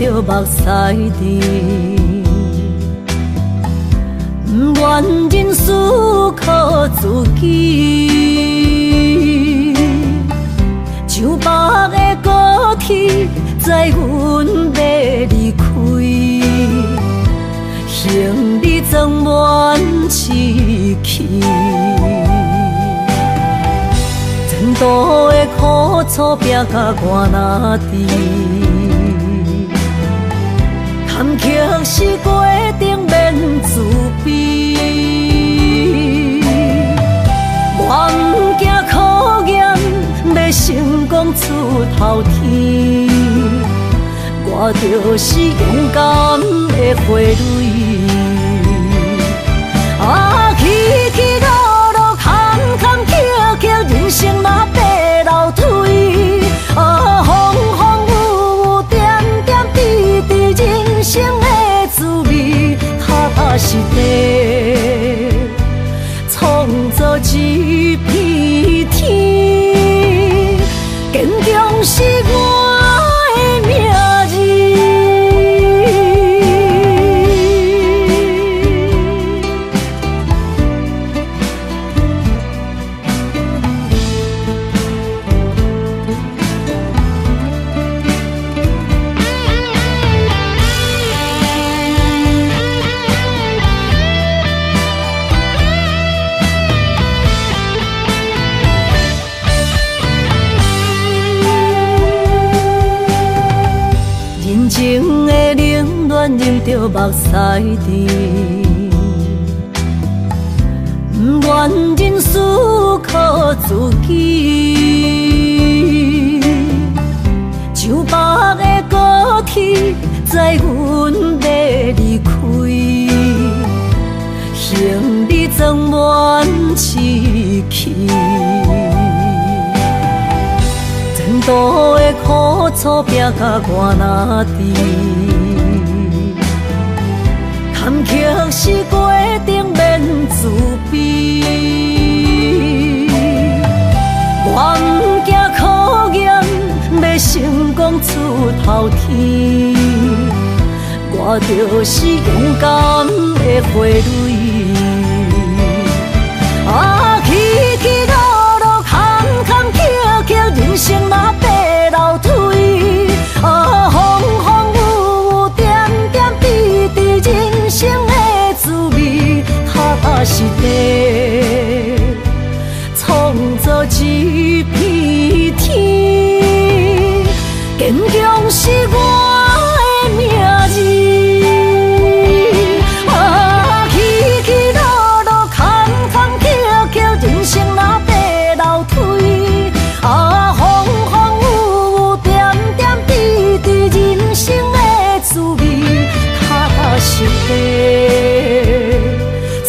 着目屎甜，不愿人思靠自己，像别的高铁载阮要离开，行李装满市区。前途的苦楚拼甲我哪知？坎坷是过程免自卑，我不惊考验，要成功出头天。我就是勇敢的花蕊，起起落落，坎坎坷坷，人生嘛爬楼梯。风风雨雨，点点滴滴，人生的滋味，踏踏实地，创造一片天。坚强是我的名字。情的冷暖，忍着目屎甜，不愿人思靠自己，像别的高铁载阮要离开，行李装满市区。前途的苦楚拼甲我哪知？坎坷是过程免自卑，我不惊考验，要成功出头天。我就是勇敢的花蕊，起起落落，坎坎坷坷，人生嘛爬楼梯。风风雨雨，点点滴滴，人生的滋味，踏踏实地，创造一片天。坚强是我的名字。起起落落，坎坎坷坷，人生嘛爬楼梯。风风雨雨，点点滴滴，人生的滋味，踏踏实地，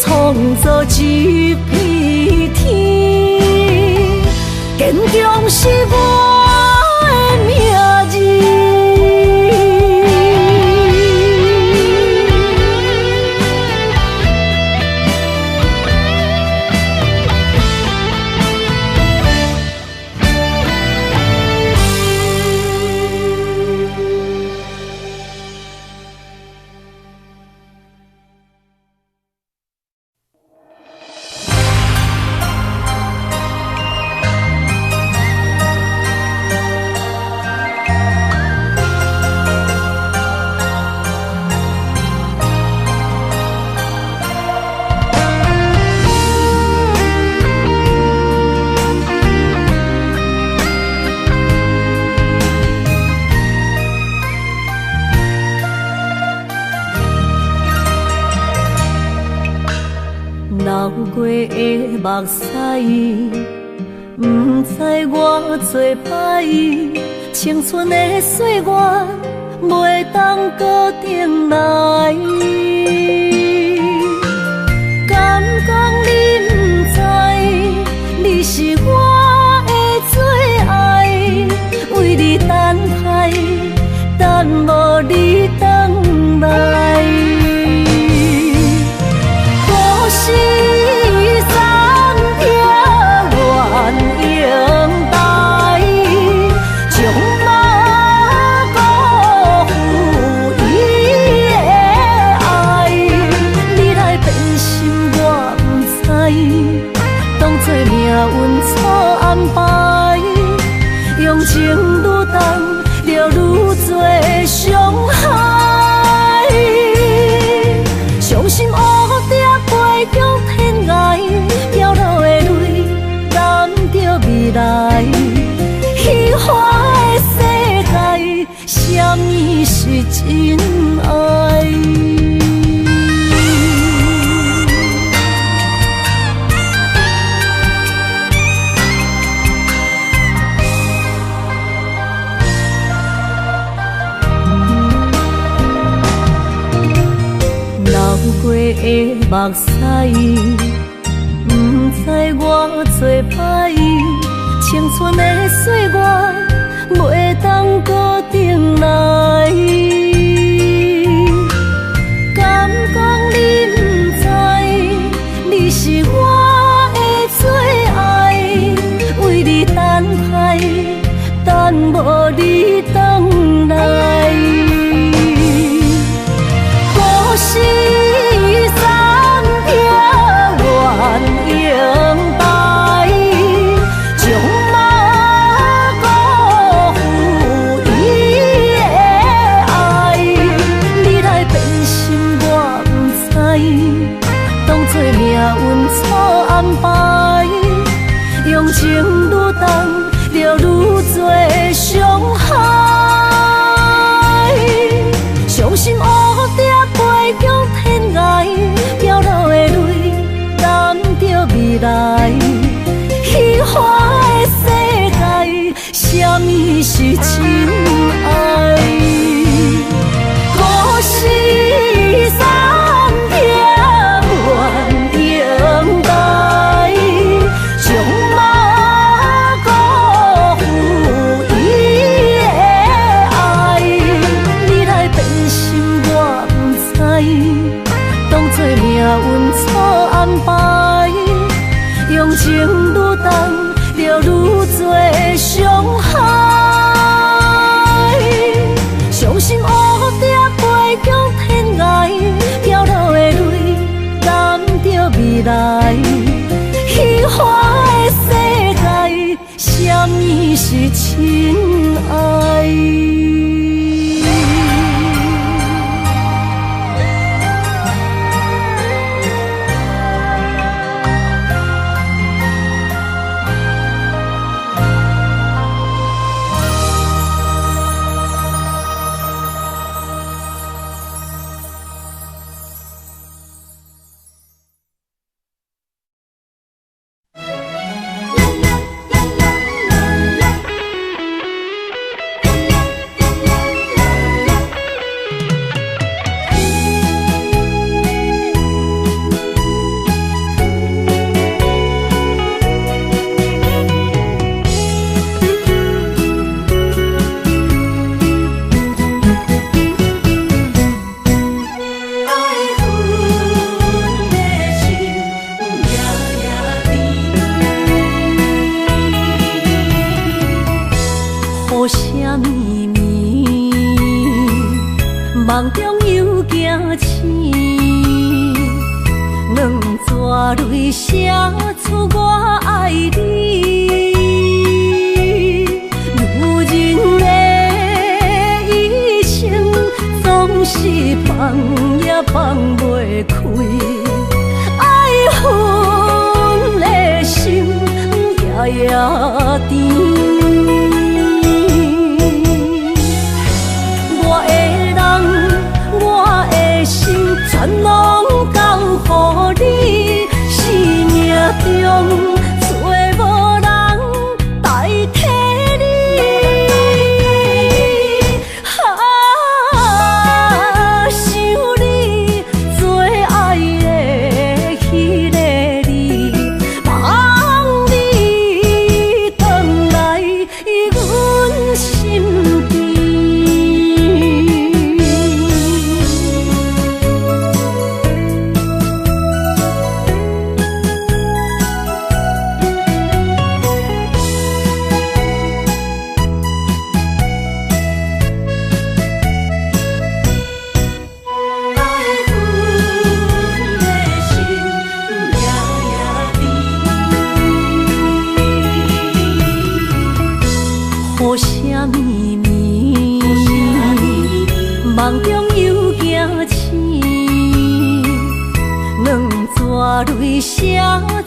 创造一片天。坚强是我的名字。流过的目屎，不知我做歹，青春的岁月袂当搁重来。敢讲你不知，你是我的最爱，为你等待，等无你回来。是残影愿永待，将马辜负的目屎，不知我做歹，青春的岁月袂当搁重来。敢讲你不知，你是我的最爱，为你等待，等无你回来。故事三篇原应台，将马辜负伊的爱。你来变心我不知，当作命运错安排，用情愈重，就愈多伤害。伤心乌蝶飞向天涯，飘落的泪等着未来。虚幻的世界，什么是真爱？故事三篇原应台，将马辜负伊的爱。你来变心我不知，当作命运错安排，用情愈重，就愈多伤害。伤心乌蝶飞向天涯，飘落的泪等着未来。虚幻的世界，什么是真爱？梦中又惊醒，两纸泪写出我爱你。女人的一生总是放也放袂开，爱恨的心夜夜甜。全拢交予你，生命中找无人代替你。想你最爱的迄个你，望你回来阮心边。雨声绵绵，梦中又惊醒，两纸泪写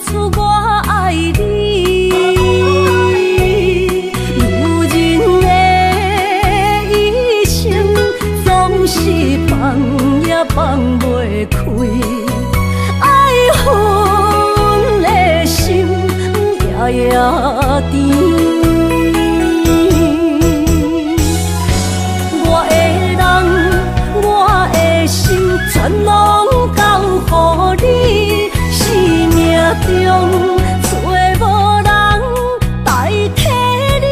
出我爱你。女人的一生总是放也放袂开，爱恨的心夜夜甜。全拢交予找无人代替你。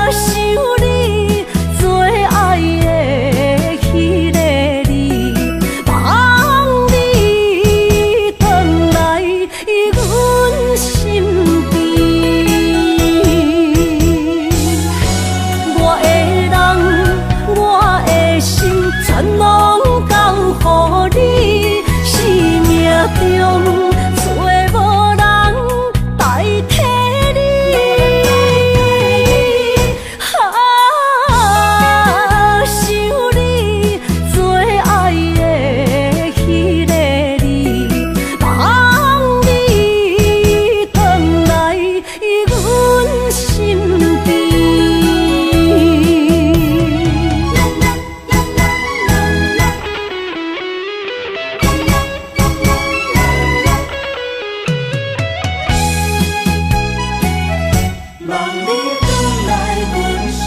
想你最爱的迄个你，望你回来阮身边。我的人，我的心，全拢交予你，生命中找无人代替你。想你最爱的迄个你，望你回来阮身边。望你回来阮身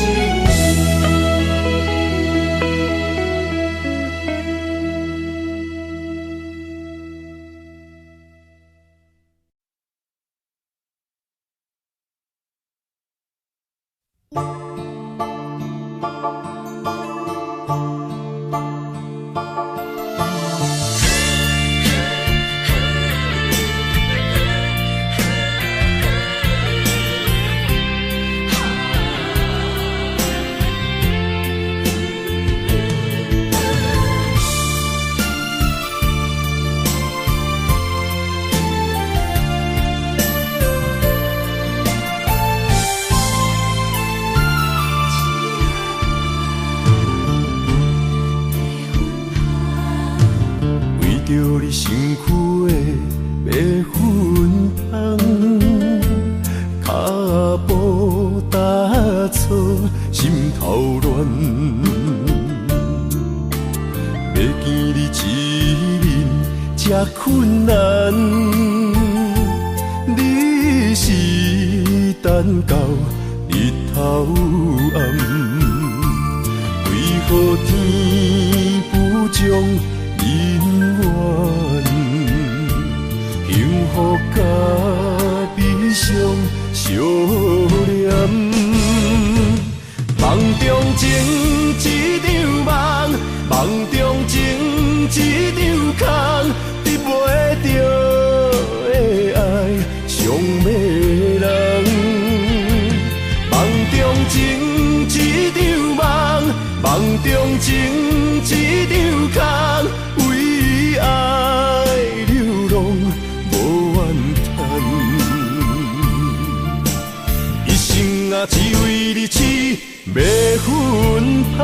为着你身躯的白粉香，脚步踏错，心头乱。要见你一面这困难，你是等到日头暗，为何天不将人缘，幸福甲悲伤相连，梦中情一场梦，梦中情一场空，得袂着的爱上迷人。梦中情一场梦，梦中情一场空，为爱流浪无怨叹，一生啊只为你痴迷粉香。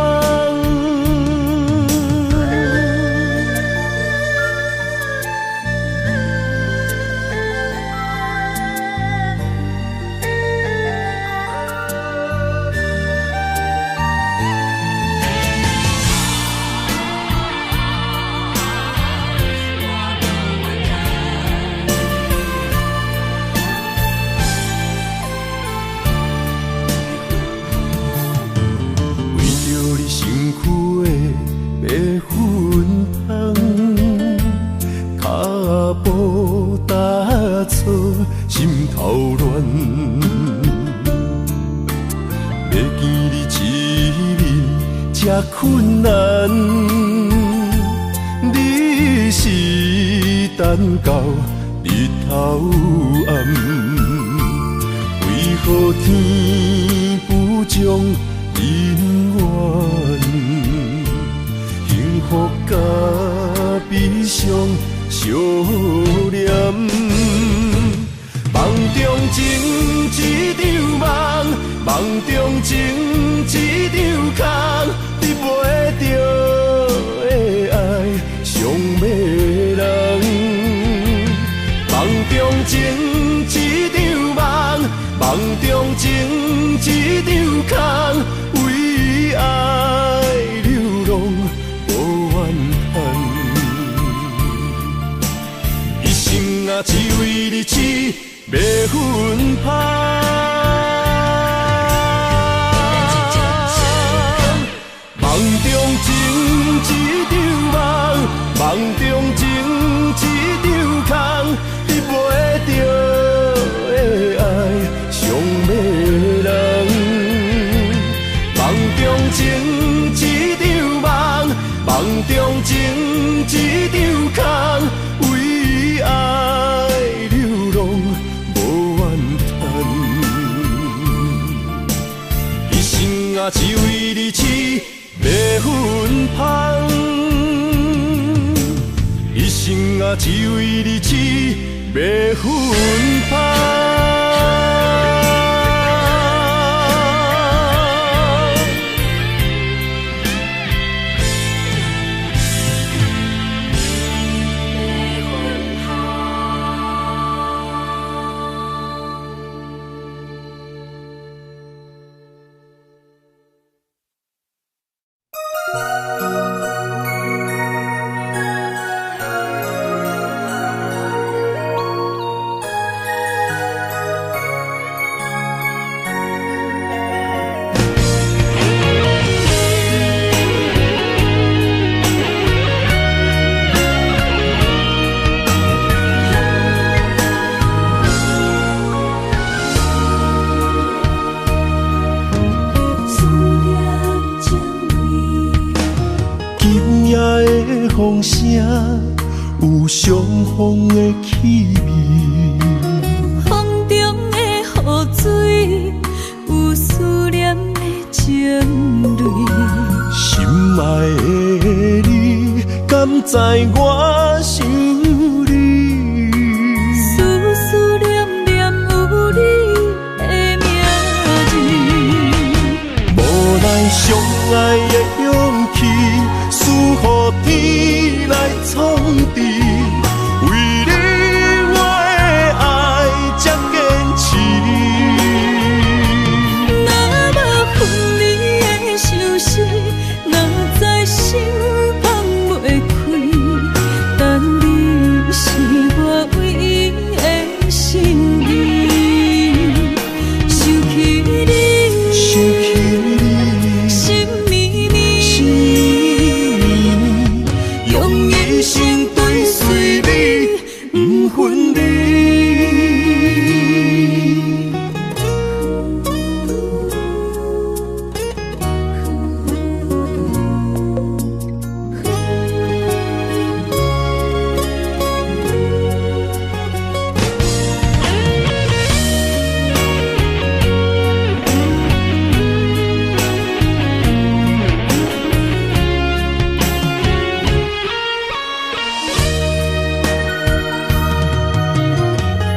心头乱，要见你一面这困难，你是等到日头暗，为何天不将人缘，幸福甲悲伤相连？梦中情一场梦，梦中情一场空，得袂着的爱上迷人。梦中情一场梦，梦中情一场空，为爱流浪无怨叹，一生啊只为你痴迷粉香。梦中情一场梦，梦啊只为你痴，袂分芳。一生啊只为你痴，袂分芳。风声有相逢的气味，风中的雨水有思念的情泪。心爱的你，敢知我想你？思思念念有你的名字，无奈相爱的勇气，输予天来创治。为你我的爱才坚持。若无分离的相思，哪知心放袂开。但你是我唯一的心意，想起你，想起你，心绵绵，心绵绵，用一生追随你，不分离。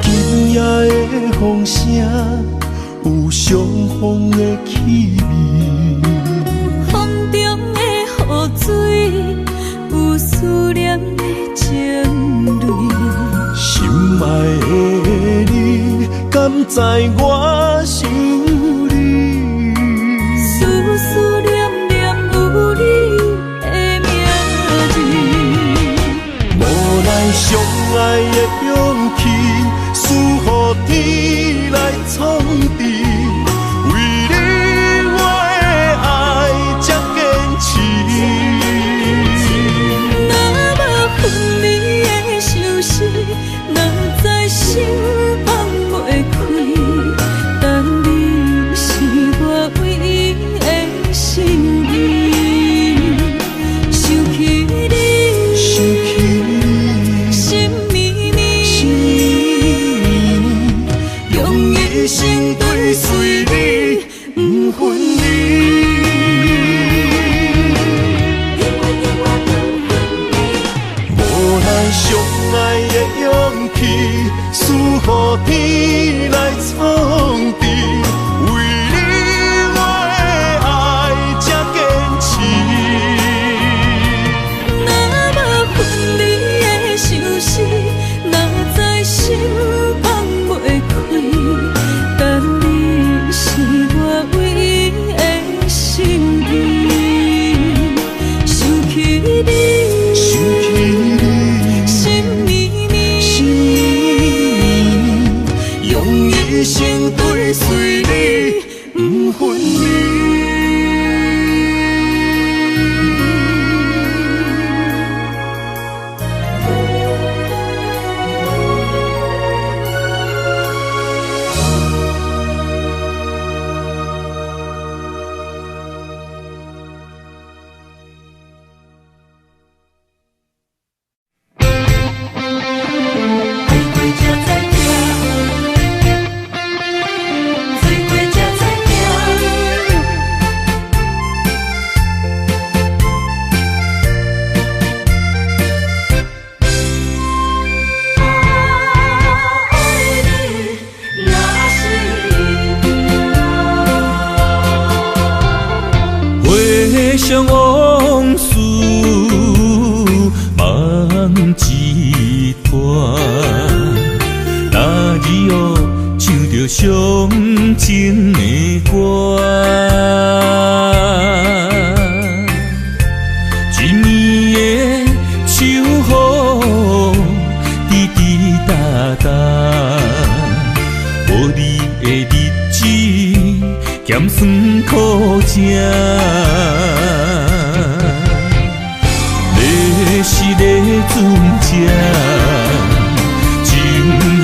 今夜的风声有相逢的气味，风中的雨水有思念的情泪。心爱的你，敢知我想你？思思念念有你的名字，无奈相爱的勇气，输予天来创治。为你我的爱才坚持。若无分离的相思，哪知心放袂开。但你上往事梦一段，那日后唱着伤情的歌。一年的秋雨滴滴答答，无你的日子咸酸苦涩。你是个船只，情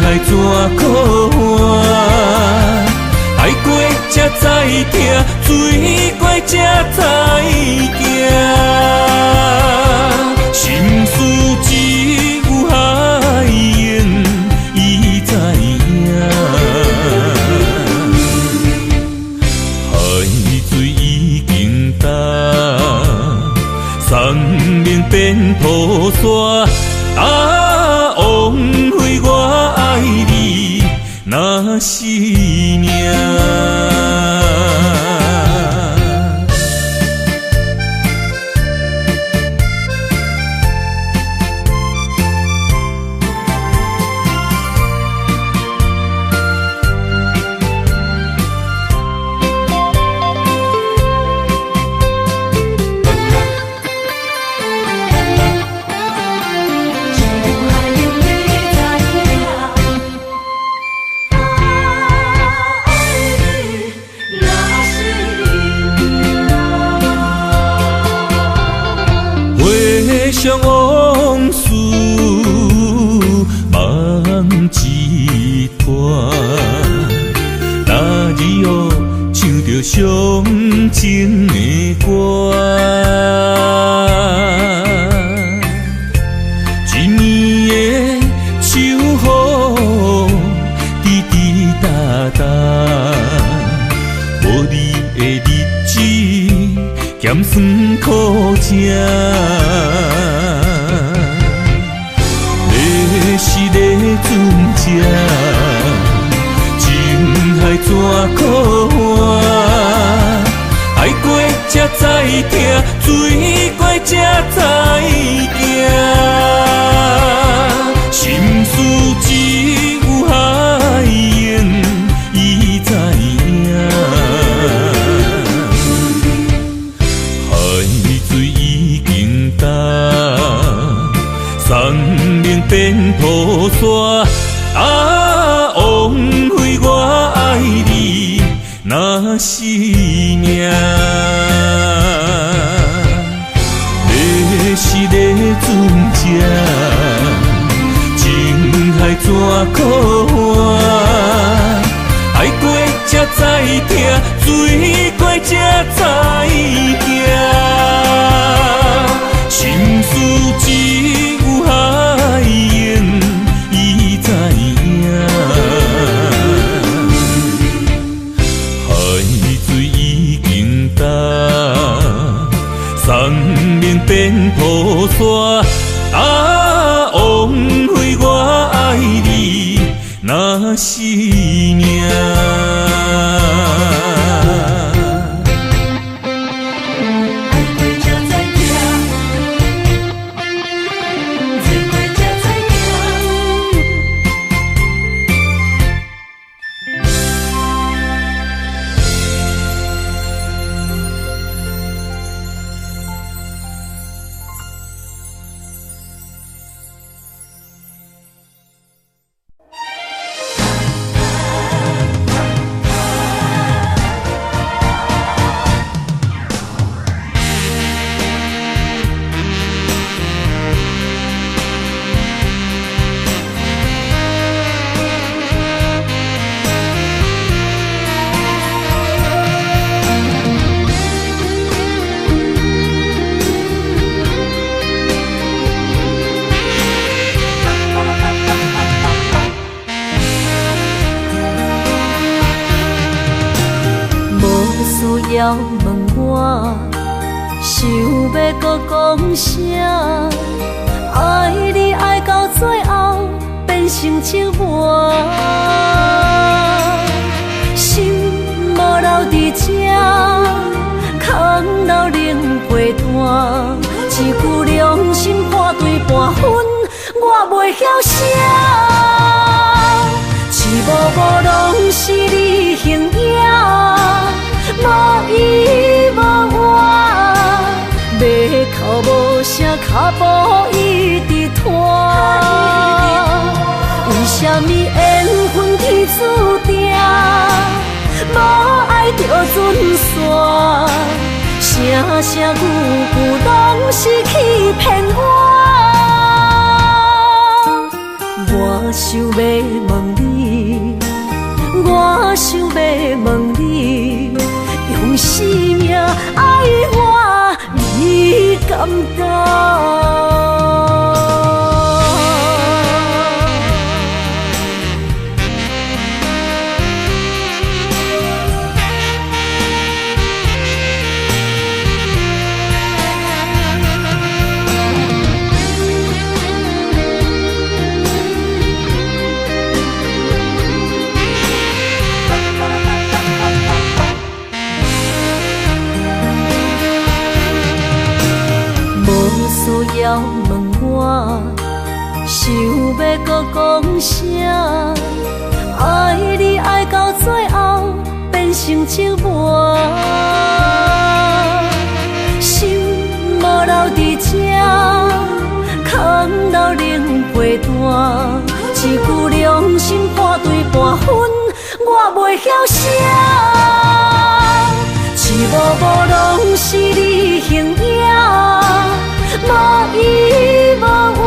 海怎可换？爱过才知疼，水过才知行。心事只有海涌，伊知影。海水已经干，生命变土沙。枉费我爱你那是命。回往事梦一段，那日后唱着伤情的歌。一年的秋雨滴滴答答，无你的日子咸酸苦涩。你是个船只，情海怎可换？爱过才知疼，水过才知行。心事只有海涌，伊知影。海水已经干，生命变土沙。枉费我爱你那是命。你是个船只，情海怎可换？爱过才知疼，水过才知行。心事只有海涌，伊知影。海水已经干，生命变土沙。枉费我爱你那是命。要问我，想要搁讲啥？爱你爱到最后变成寂寞，心无留伫这，空留灵魂。晓啥，痴无无拢是你形影，无依无我，要哭无声，脚步一直拖。为什么缘分天注定，无爱就准线？声声句句拢是欺骗我。我想要问你，我想要问你，用生命爱我，你敢当？需要问我，想要搁讲啥？爱你爱到最后变成寂寞，心无留伫这，空留冷陪伴。一句良心半对半分，我袂晓写。痴无无拢是你形影。无依无我，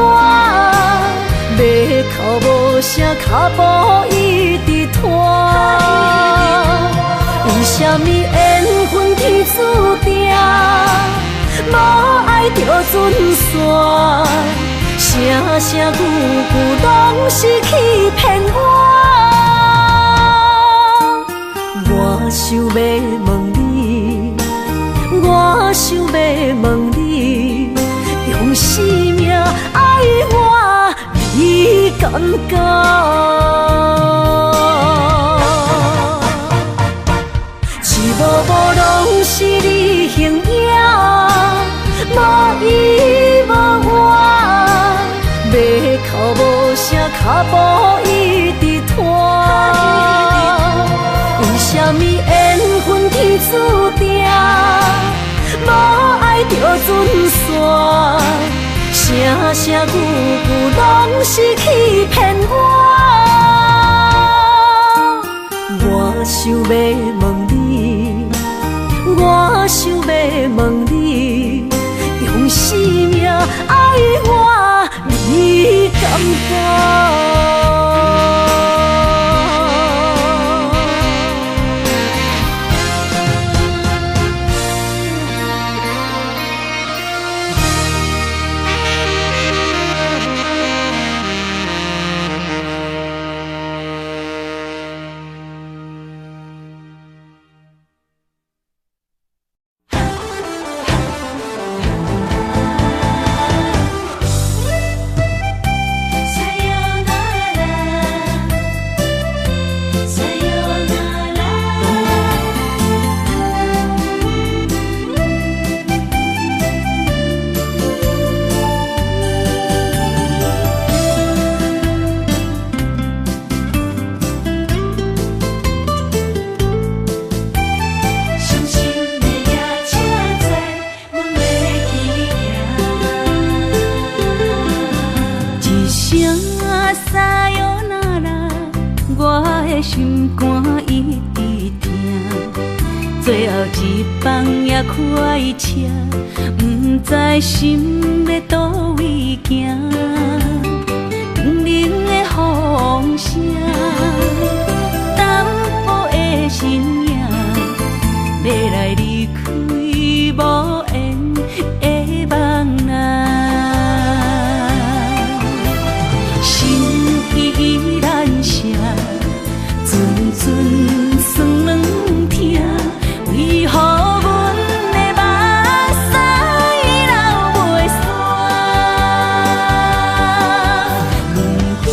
要哭无声，脚步一直拖。为什么缘分天注定，无爱就准线？声声句句拢是欺骗我。我想要问你，我想要问你。用生命爱我，你敢讲？痴无无拢是你形影，无依无我，要哭无声，脚步一直拖。为什么缘分天注定？无爱就准线，声声句句拢是欺骗我。我想要问你，我想要问你，用生命爱我，你敢当？心肝一直疼，最后一放也开车，不知心要倒位行。冷冷的风声，淡薄的身影，要来离开无缘的梦啊，心依然舍。阵酸软疼，为何阮的目屎流袂煞？问你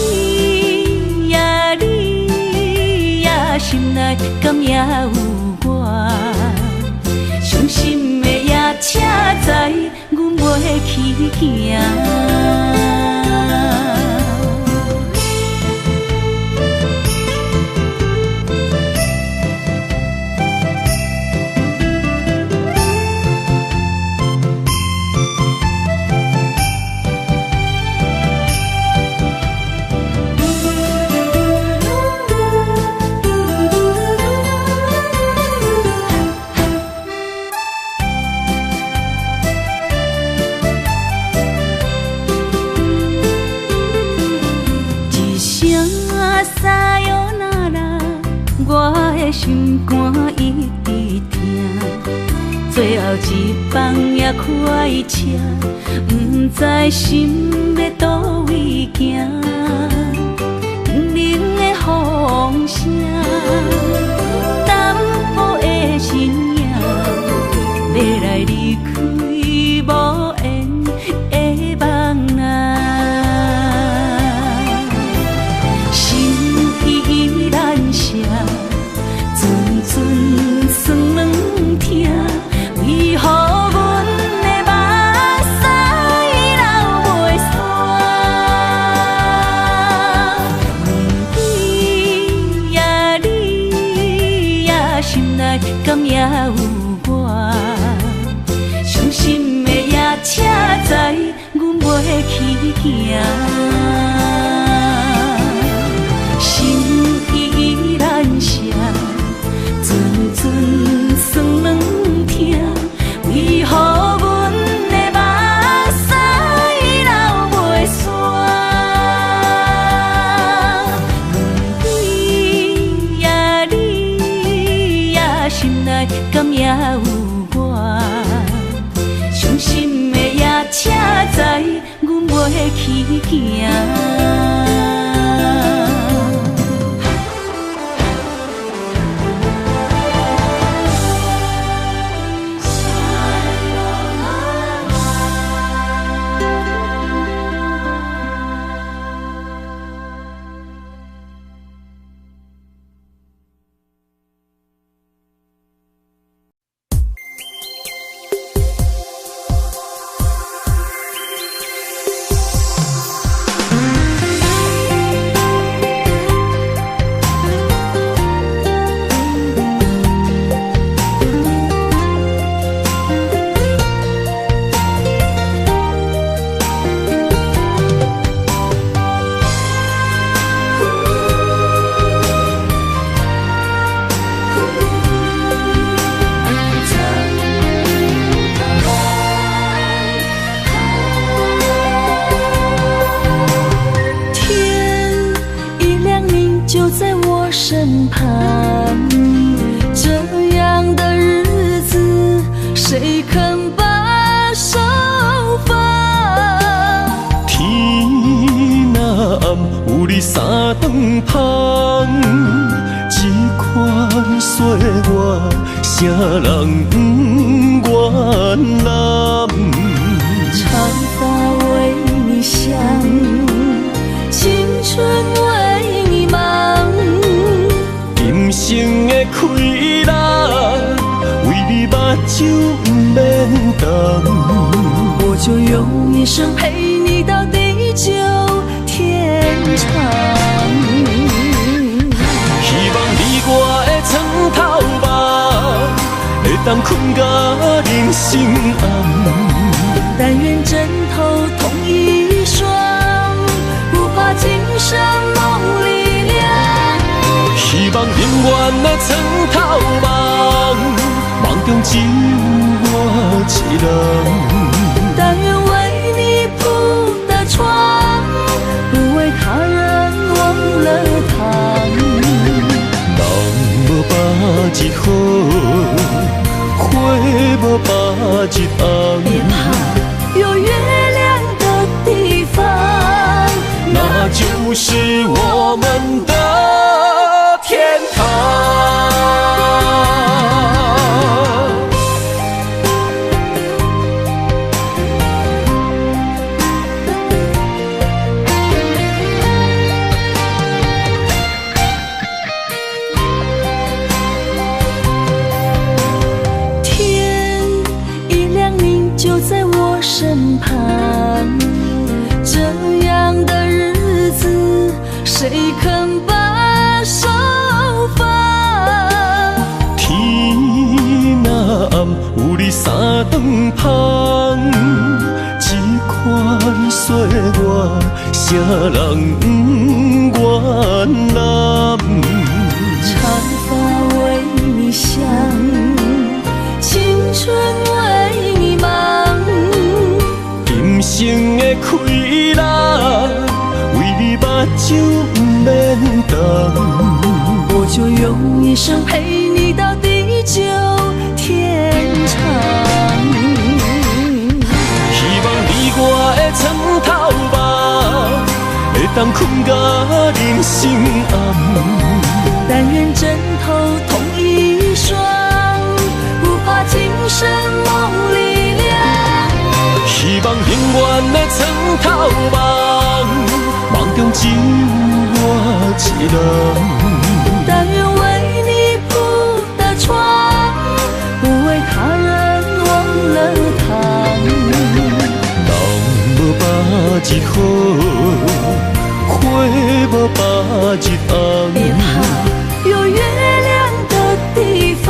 呀，你呀，心内敢也有我？伤心的夜车载，阮袂去行。最后一班也快车，不知心要倒位行。冷冷的风声，淡薄的身影，要来离开无缘的梦啊。心依然舍，阵阵酸软痛。为何阮的目屎流袂煞？问对你呀，心内敢也有我？伤心的夜车载，阮袂去行。心依然舍，阵阵酸软痛。为何阮的目屎流袂煞？问对呀你呀，心内敢也有我？伤心的夜车载，阮袂去行。身旁，这样的日子，谁肯把手放？天若暗，有你三顿香，这款岁月，啥人不愿揽？长发为你香，青春为你忙。今生的快乐，为你目睭不免干。我就用一生陪你到地久天长。希望你我的床头梦，会当困到人生暗。但愿枕头同一双，不怕今生梦里凉。希望永远的床头梦，梦中只有我一人。但愿为你铺的床，不为他人忘了躺。人无百日好，花无百日红。别怕，有月亮的地方，那就是我们的天堂。天一亮，你就在我身旁。这样的日子，谁肯把手放？天若暗，有你三顿香，这款岁月，啥人不愿揽？长发为你香，青春为你忙。今生的快乐，为你目睭不免干。我就用一生陪你到地久天长。当困甲人生暗。但愿枕头同一双，不怕今生梦里凉。希望永远的床头梦，梦中只有我一人。但愿为你铺的床，不为他人忘了躺。人无百日好，花无百日红。别怕有月亮的地方，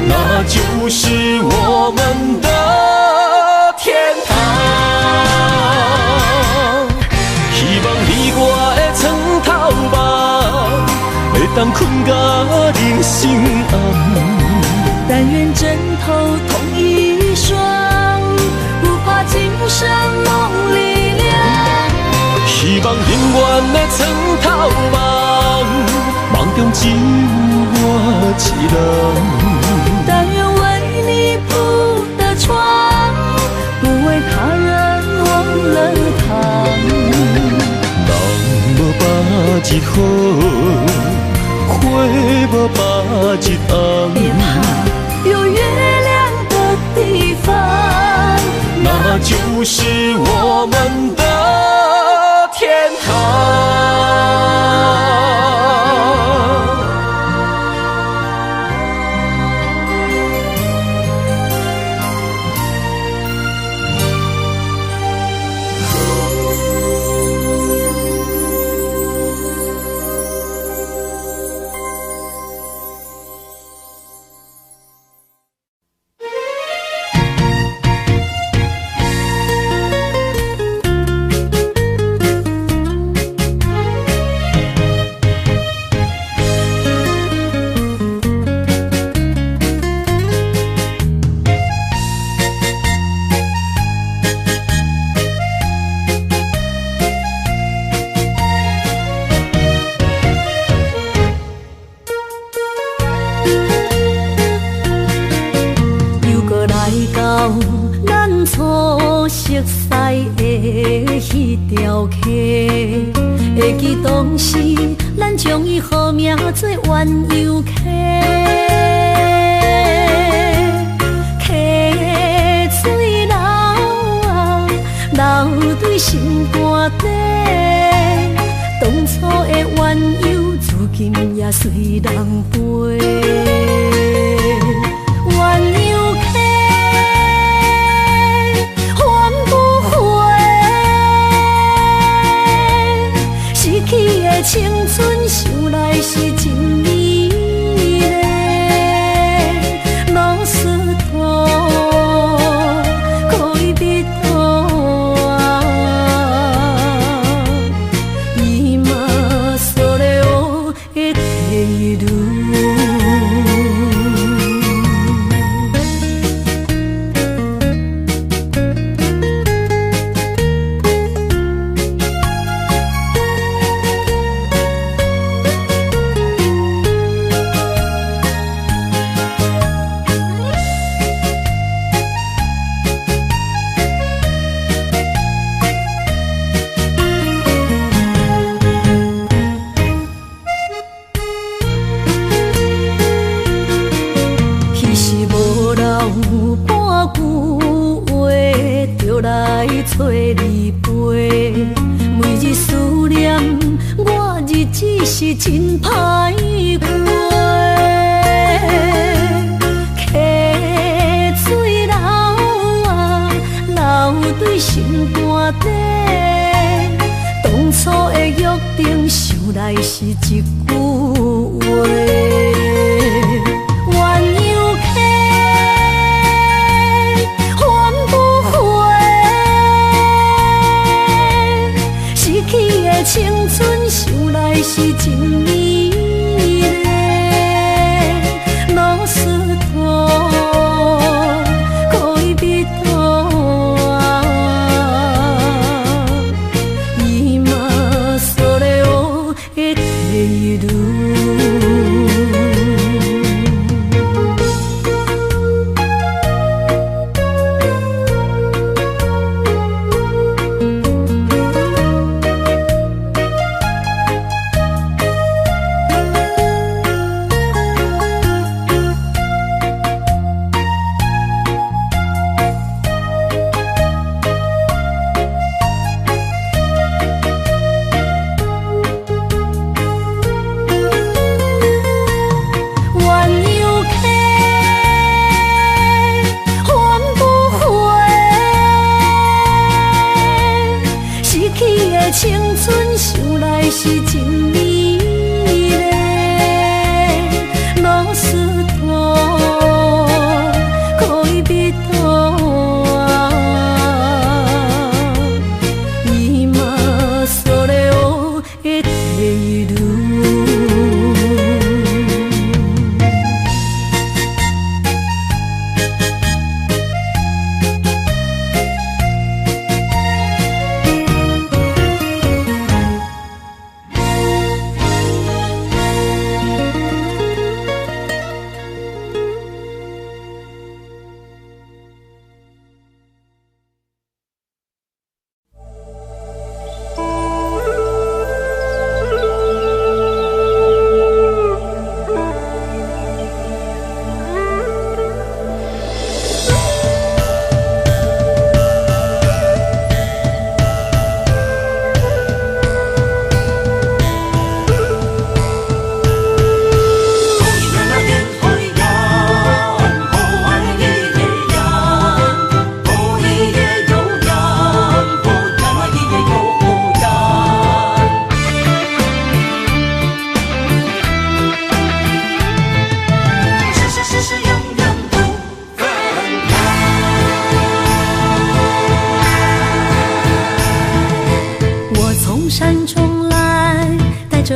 那就是我们的天堂。希望你我的床头梦，会当困甲人生暗。但愿枕头同一双，不怕今生梦里凉。希望永远的床头梦，梦中只有我一人。但愿为你铺的床，不为他人忘了躺。人无百日好，花无百日红。别怕有月亮的地方，那就是我们的天堂。会记当时，咱将伊好名做鸳鸯溪，溪水流啊，流对心肝底。当初的鸳鸯，至今也随人陪。鸳鸯溪，欢不回。逝去的青春，想来是真美丽。老师徒，可以别途啊，伊嘛所了的退路。找你陪，每日思念，我日子是真歹过。溪水流啊，流对心肝底。当初的约定，想来是一句话。青春想来是真美丽，老师徒可以别途啊，伊嘛所了的退路。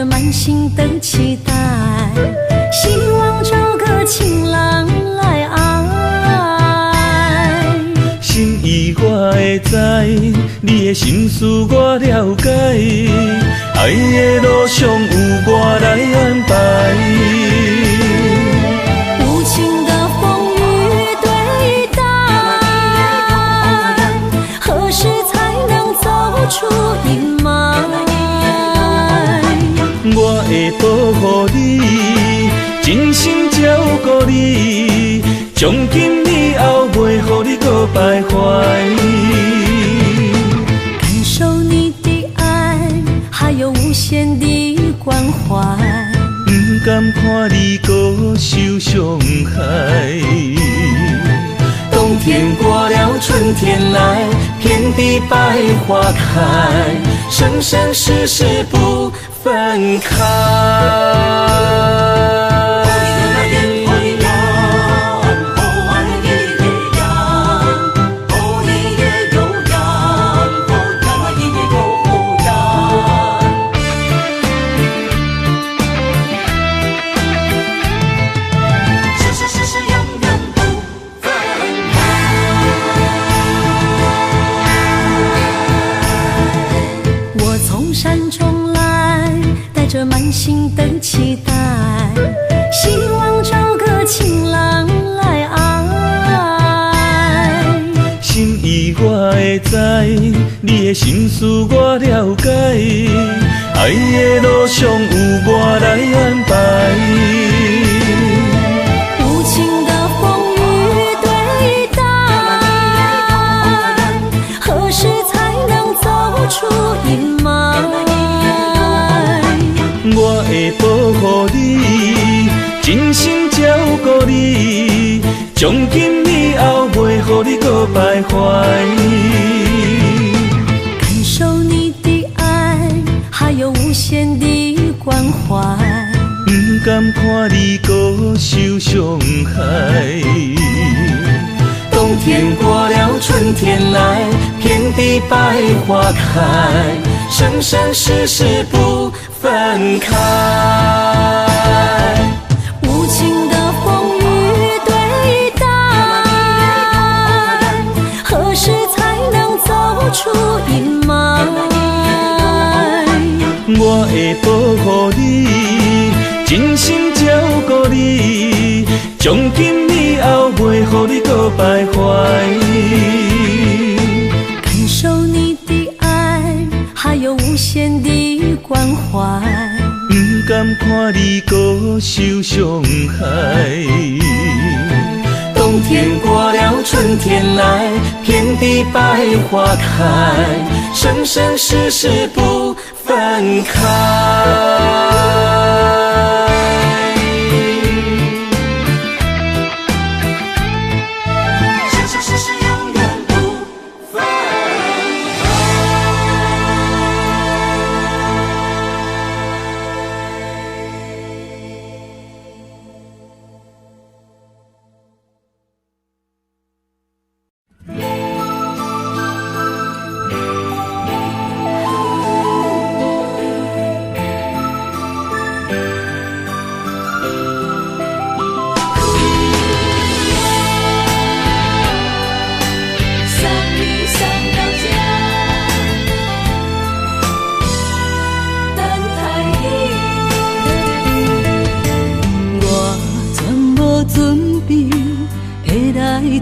着满心的期待，希望找个情人来爱。心意我会知，你的心思我了解，爱的路上有我来安排。无情的风雨对待，何时才能走出阴霾？我会保护你，真心照顾你，从今以后袂予你搁徘徊。感受你的爱，还有无限的关怀。不甘看你搁受伤害。冬天过了，春天来，遍地百花开，生生世世不分开。满心的期待，希望找个情人来爱。心意我会知，你的心思我了解，爱的路上有我来安排。无情的风雨对待，何时才能走出阴霾？我会保护你，真心照顾你，从今以后袂予你搁徘徊。感受你的爱，还有无限的关怀。不甘看你搁受伤害。冬天过了，春天来，遍地百花开，生生世世不分开。无情的风雨对待，何时才能走出阴霾？我会保护你，真心照顾你，从今以后袂予你搁徘徊。感受你的爱，还有无限的关怀。不甘看你搁受伤害。冬天过了，春天来，遍地百花开，生生世世不分开。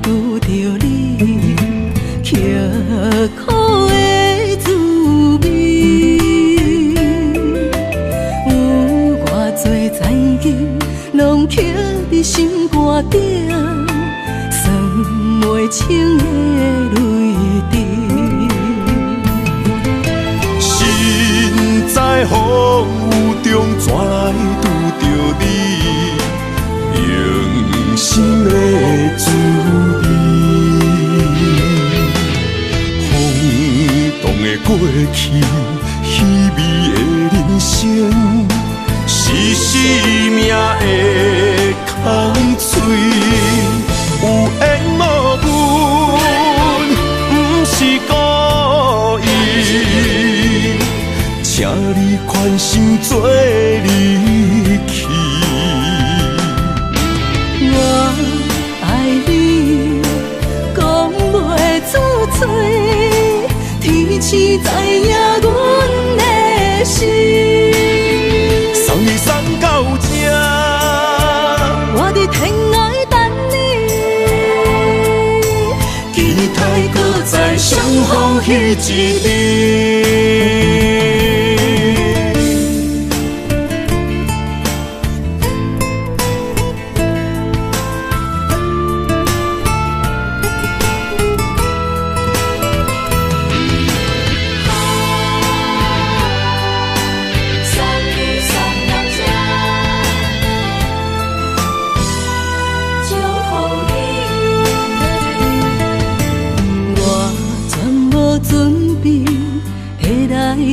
拄着你，刻苦的滋味，有偌多知己，拢刻伫心肝顶，算袂清的泪滴。心在风雨中，怎来拄着你？用心的滋味，轰动的过去，稀微的人生，是生命的空嘴，有缘无分，不是故意，请你宽心做。天知影阮的心。送你送到这，我伫天涯等你，期待搁再相逢彼一日。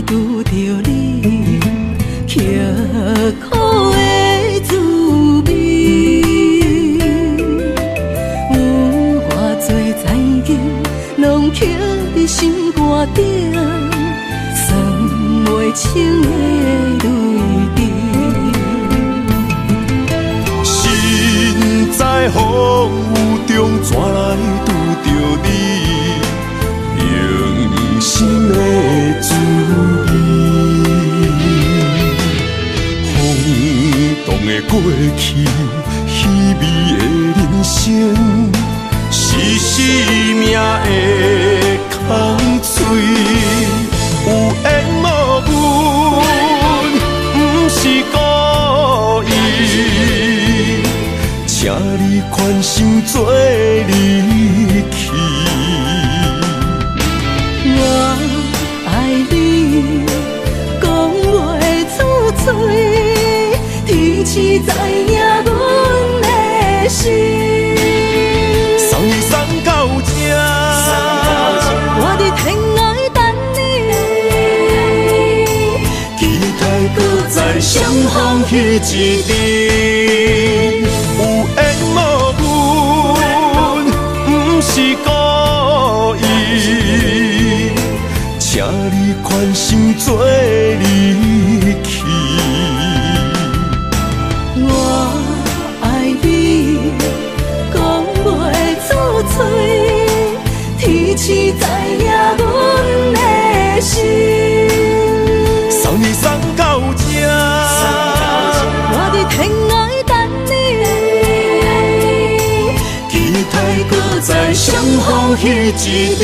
拄着你，刻苦的滋味，有偌多情景，拢刻伫心肝顶，算袂清的泪滴。身在风雨中，怎来拄着你？用心的滋味，风动的过去，稀微的人生，是生命的空嘴，有缘无分，不是故意，请你宽心做离去。我爱你，讲袂出嘴，天赐知影阮的心。送你送到这，我伫天涯等你，期待搁再相逢彼一日。有缘无分，不是故意，请你宽心做离去。我爱你，讲袂出嘴，天赐知影阮的心。送你送到这，我伫天涯等你，期待搁再相逢彼一日。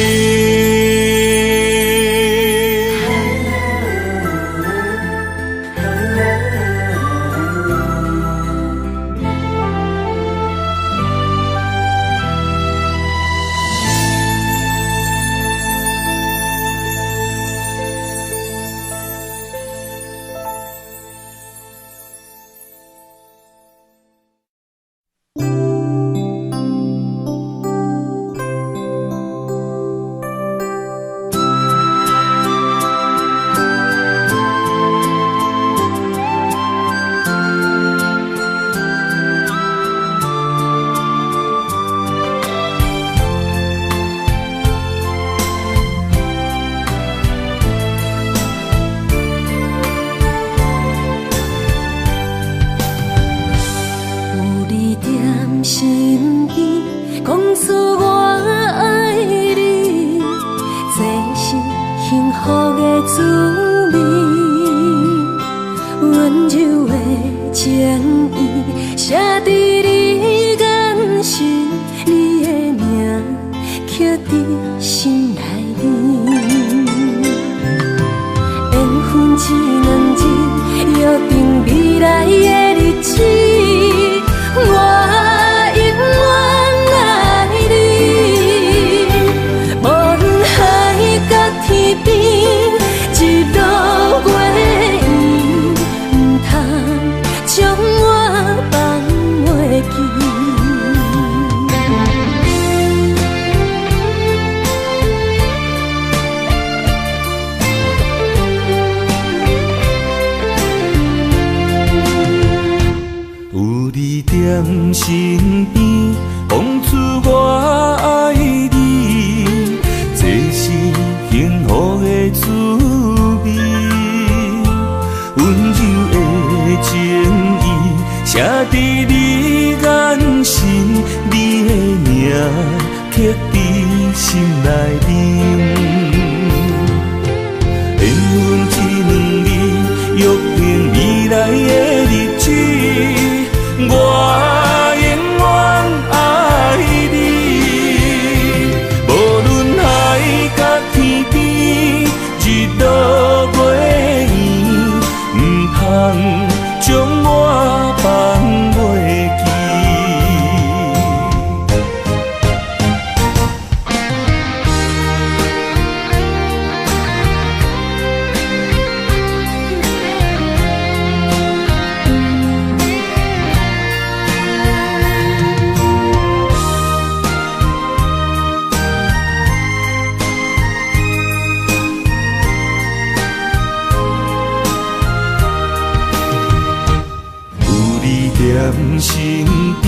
两字，约定未来的日子，我永远爱你。无论海角天边，日落月圆，唔通将我放袂记。踮身边，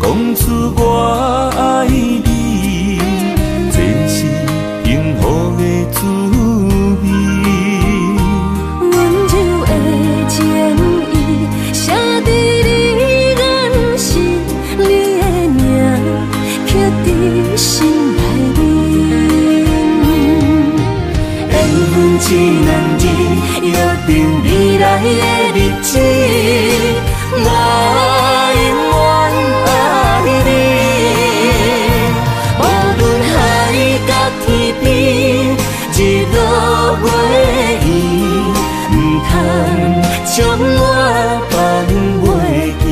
讲出我爱你，这是幸福的滋味。温柔的情意，写在你眼神，你的名刻在心内面。缘分这两字，约定未来的日子。我永远爱你，无论海角天边，日落月圆，唔通将我放袂记。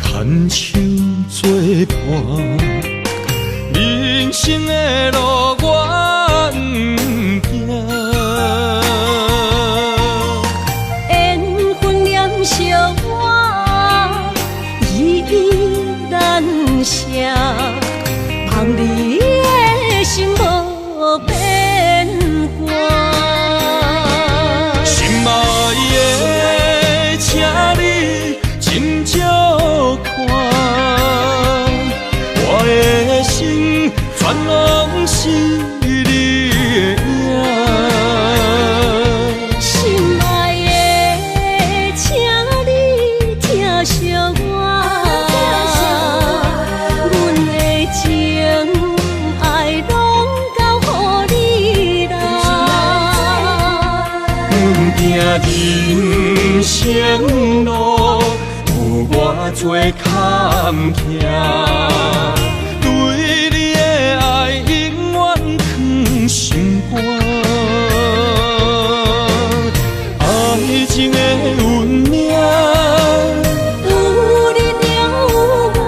牵手作伴，人生的路我不行。缘分念惜我，依依难舍，望你的心无变卦。心爱的，请你斟酌看，我的心全拢是你的影。心爱的，请你疼惜我，阮的情爱拢交予你啦。行人生路有偌多坎坷，对你的爱永远藏心肝。爱情的运命，有你才有我，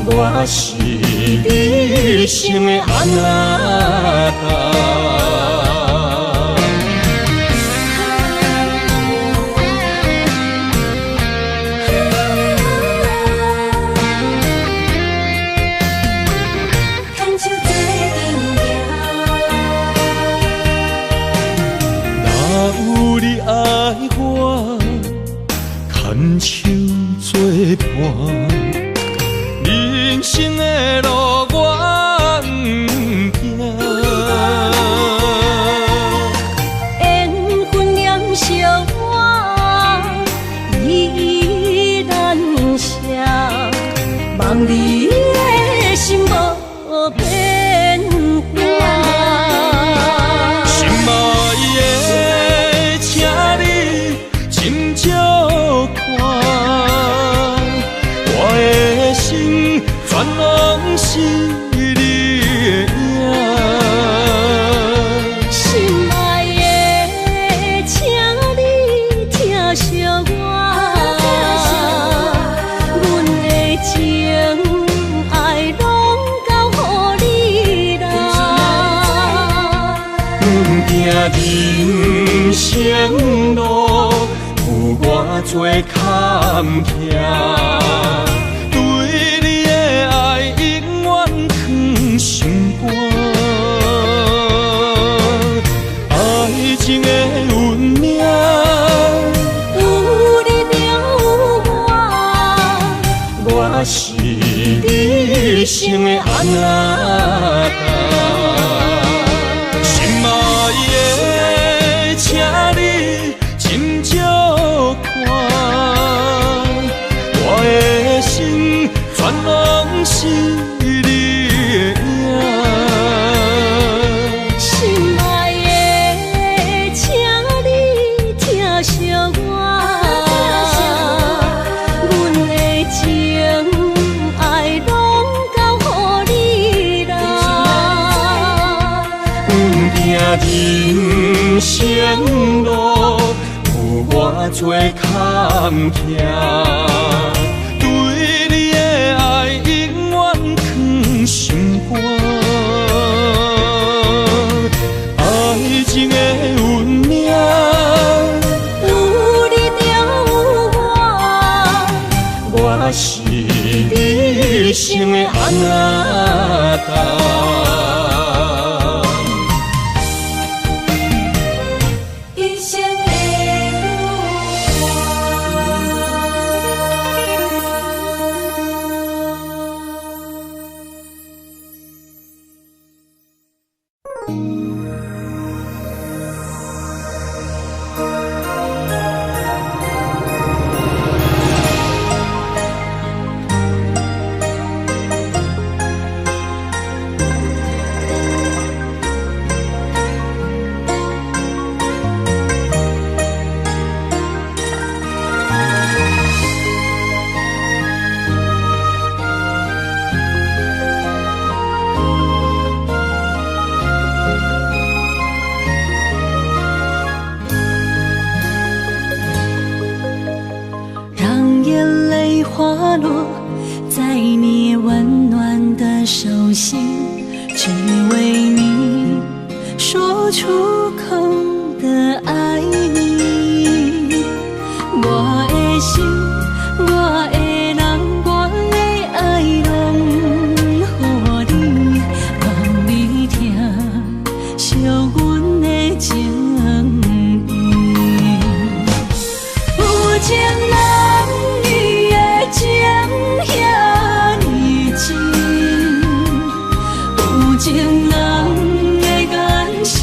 我是你生的安那达。牵手作伴，人生的路我不行。缘分念惜我，依依难舍，望你的心无变卦。心爱的，请你斟酌看，我生路有偌多坎坷，对你的爱永远藏心肝。爱情的运命，有你有我，我是你生的阿仔。心爱的，请你斟酌看，我的心全拢是你的影。心爱的，请你疼惜我，阮的情爱拢交予你啦。人生路有偌多坎坷，对你的爱永远藏心肝。爱情的运命，有你有我，我是你生的阿仔。一生的让眼泪滑落在你温暖的手心，只为你说出口的爱你。我的心，我的人，我的爱拢予你，望你疼惜阮的情意。有情人你的情遐尼真，有情人的眼神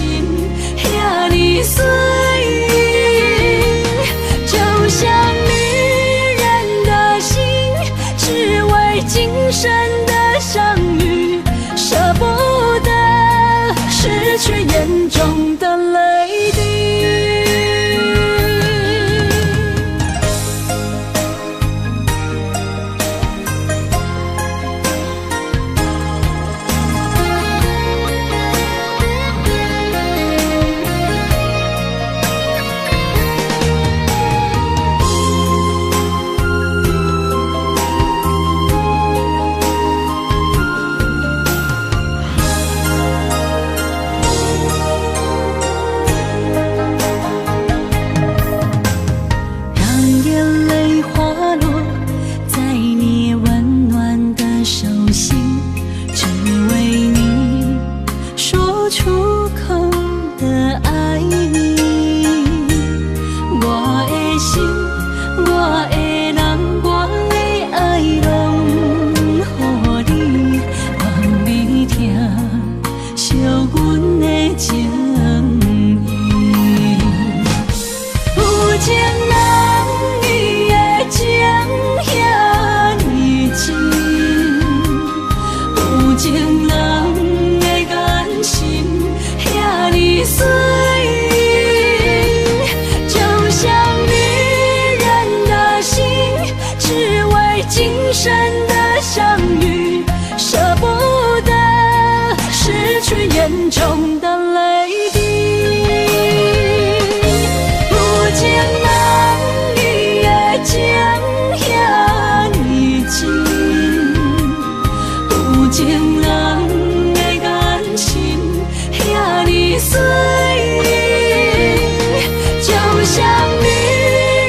像女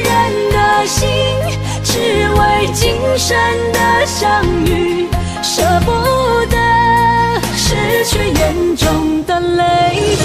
人的心，只为今生的相遇，舍不得失去眼中的泪滴。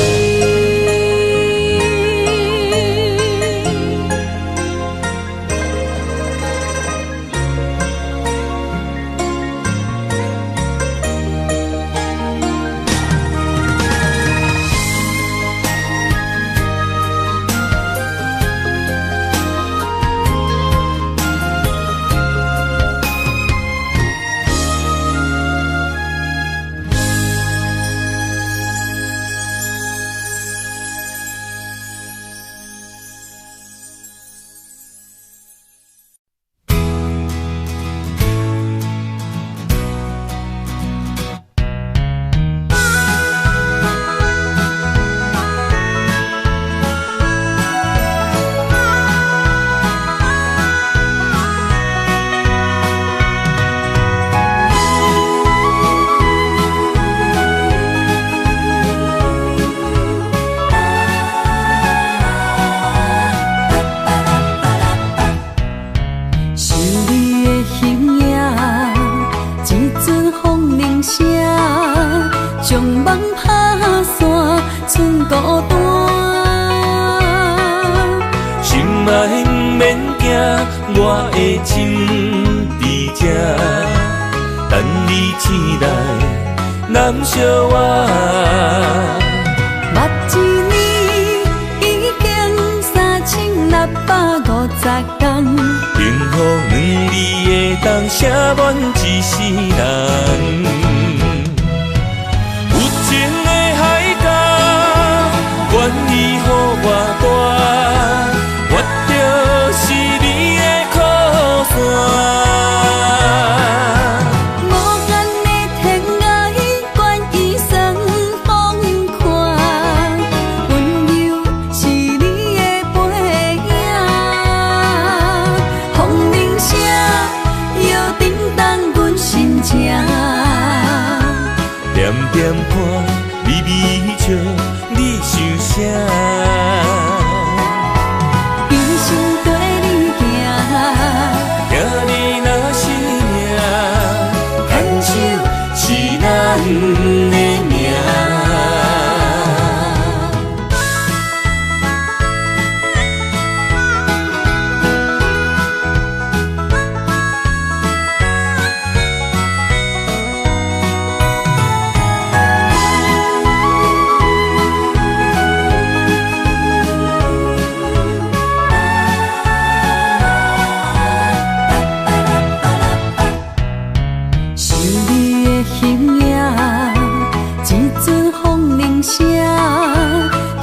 我的心伫这，等你醒来，难相我。目一年已经3650天，幸福两字会当写满一世人。有情的海角，愿意予我大，我就是你的靠山。点看微微笑，你想啥？一生跟你行，行你若是命，牵手是咱的命。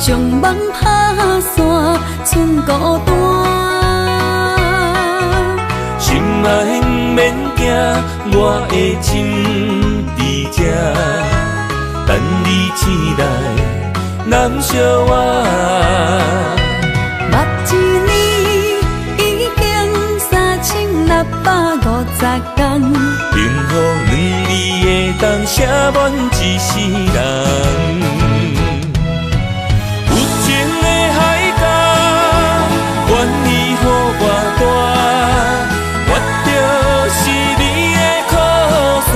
将梦打散，剩孤单。心爱免惊，我的心伫这，等你醒来，难相我。目一年已经3650天，幸福两字会当写满一世人。愿意予我大，我就是你的靠山。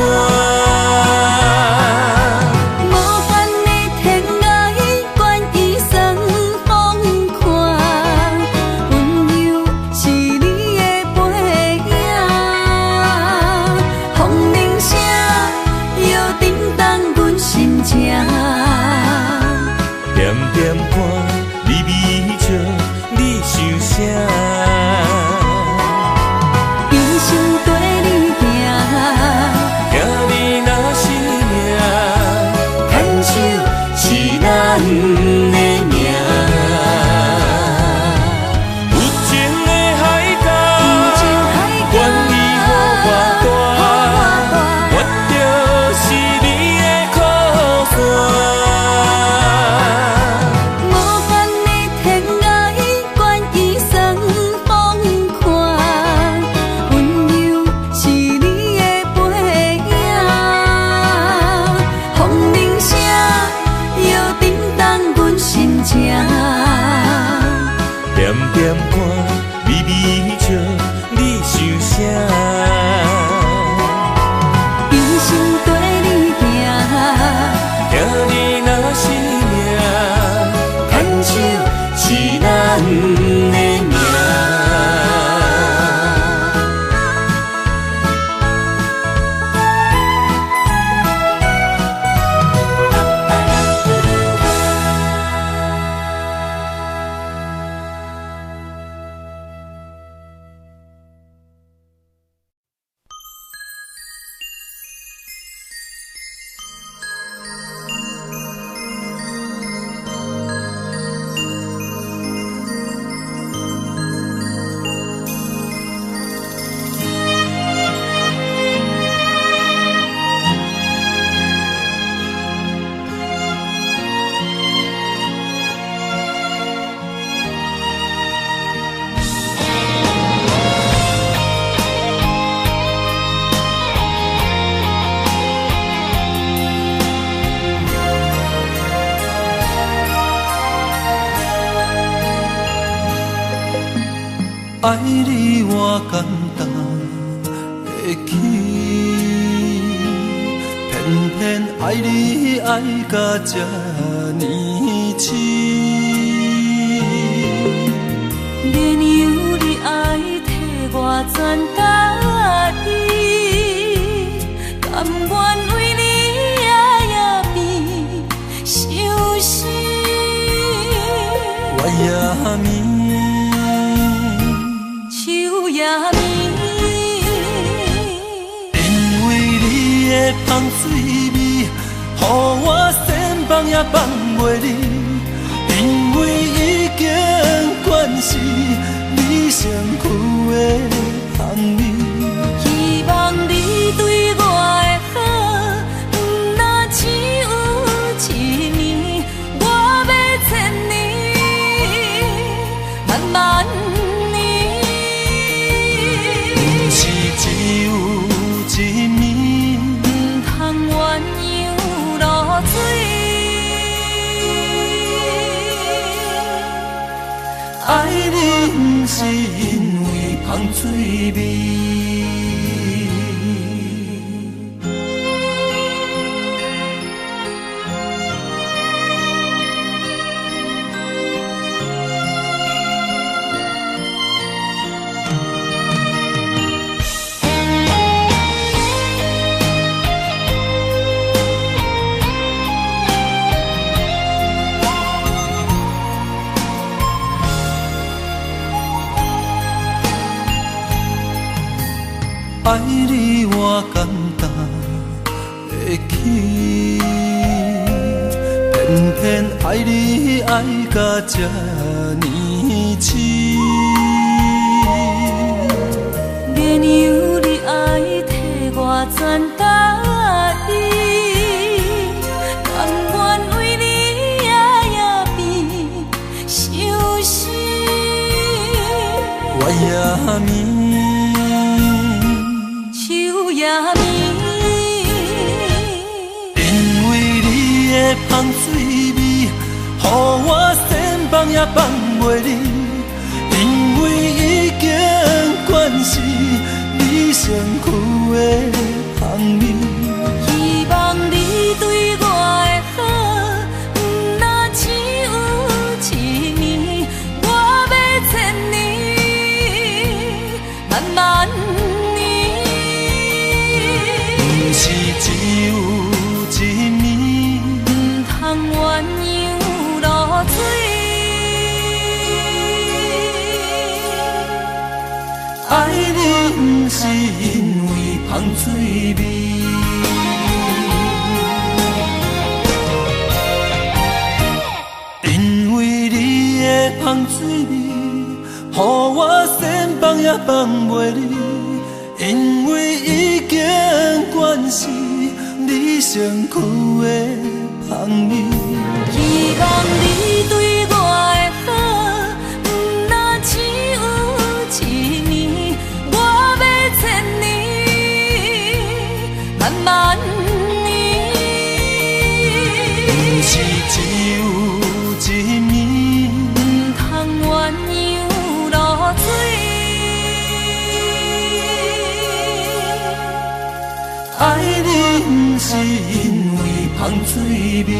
无限的天涯，愿意算风看，温柔是你的背影，风铃声摇叮当阮心情。点点看，微微笑。你想啥？一生跟你行，行你若是命，牵手是咱的命。有情的海角，愿意予我大，我就是你的靠山。无限的天涯，愿意算点看，微微笑，你想啥？一生跟你行，听你若是命，牵手是咱的命。爱你我简单会起，偏偏爱你爱到这呢痴。免由你爱替我全家己，甘愿为你夜夜变伤心。我也眠。因为你的香水味，予我先放也放袂离。因为已经惯是你身躯的香味。希望你对我的好，不那只有一年，我要千年，慢慢。爱你不是因为香水味。爱你我简单会起，偏偏爱你爱到这呢痴。免由你爱替我全家己，甘愿为你夜夜变伤心。我也眠。因为你的香水味，予我先放也放袂离。因为已经惯是你身躯的香味。希望你对我的好，不那只有一年，我要千年，慢慢。是只有一年，不通鸳鸯落水。爱你不是因为香水味。因为你的香水味，予我先放也放袂离。因为已经惯是你身躯的香味。希望你对我的好，不那只有一年，我要千年，慢慢年。不是只有一年，不通鸳鸯香水味。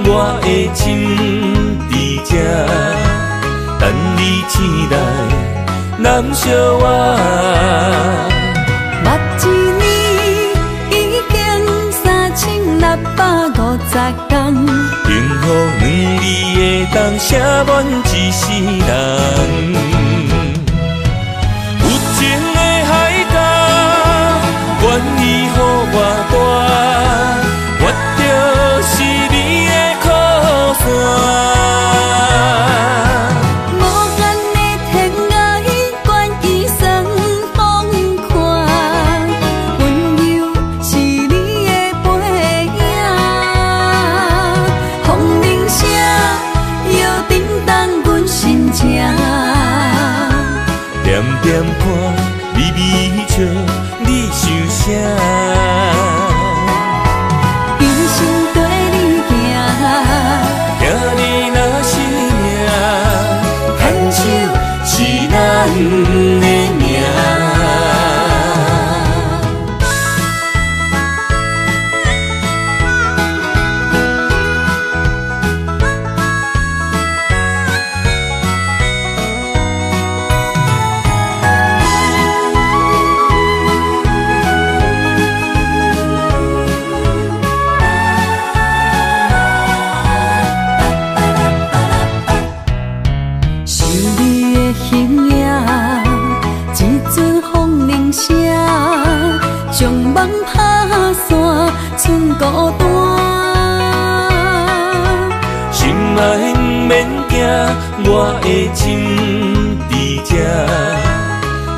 我的心伫这，等你醒来，难相我。目一年已经3650天，幸福两字会当写满一世人。有情的海角，愿意予我大，我就是你的靠山。无限的天涯，愿意送风看，温柔是你的背影。风铃声摇叮当阮心情，点点看，微微笑，你想啥？是咱的命。将梦打散，剩孤单。心爱不免惊，我的心伫这，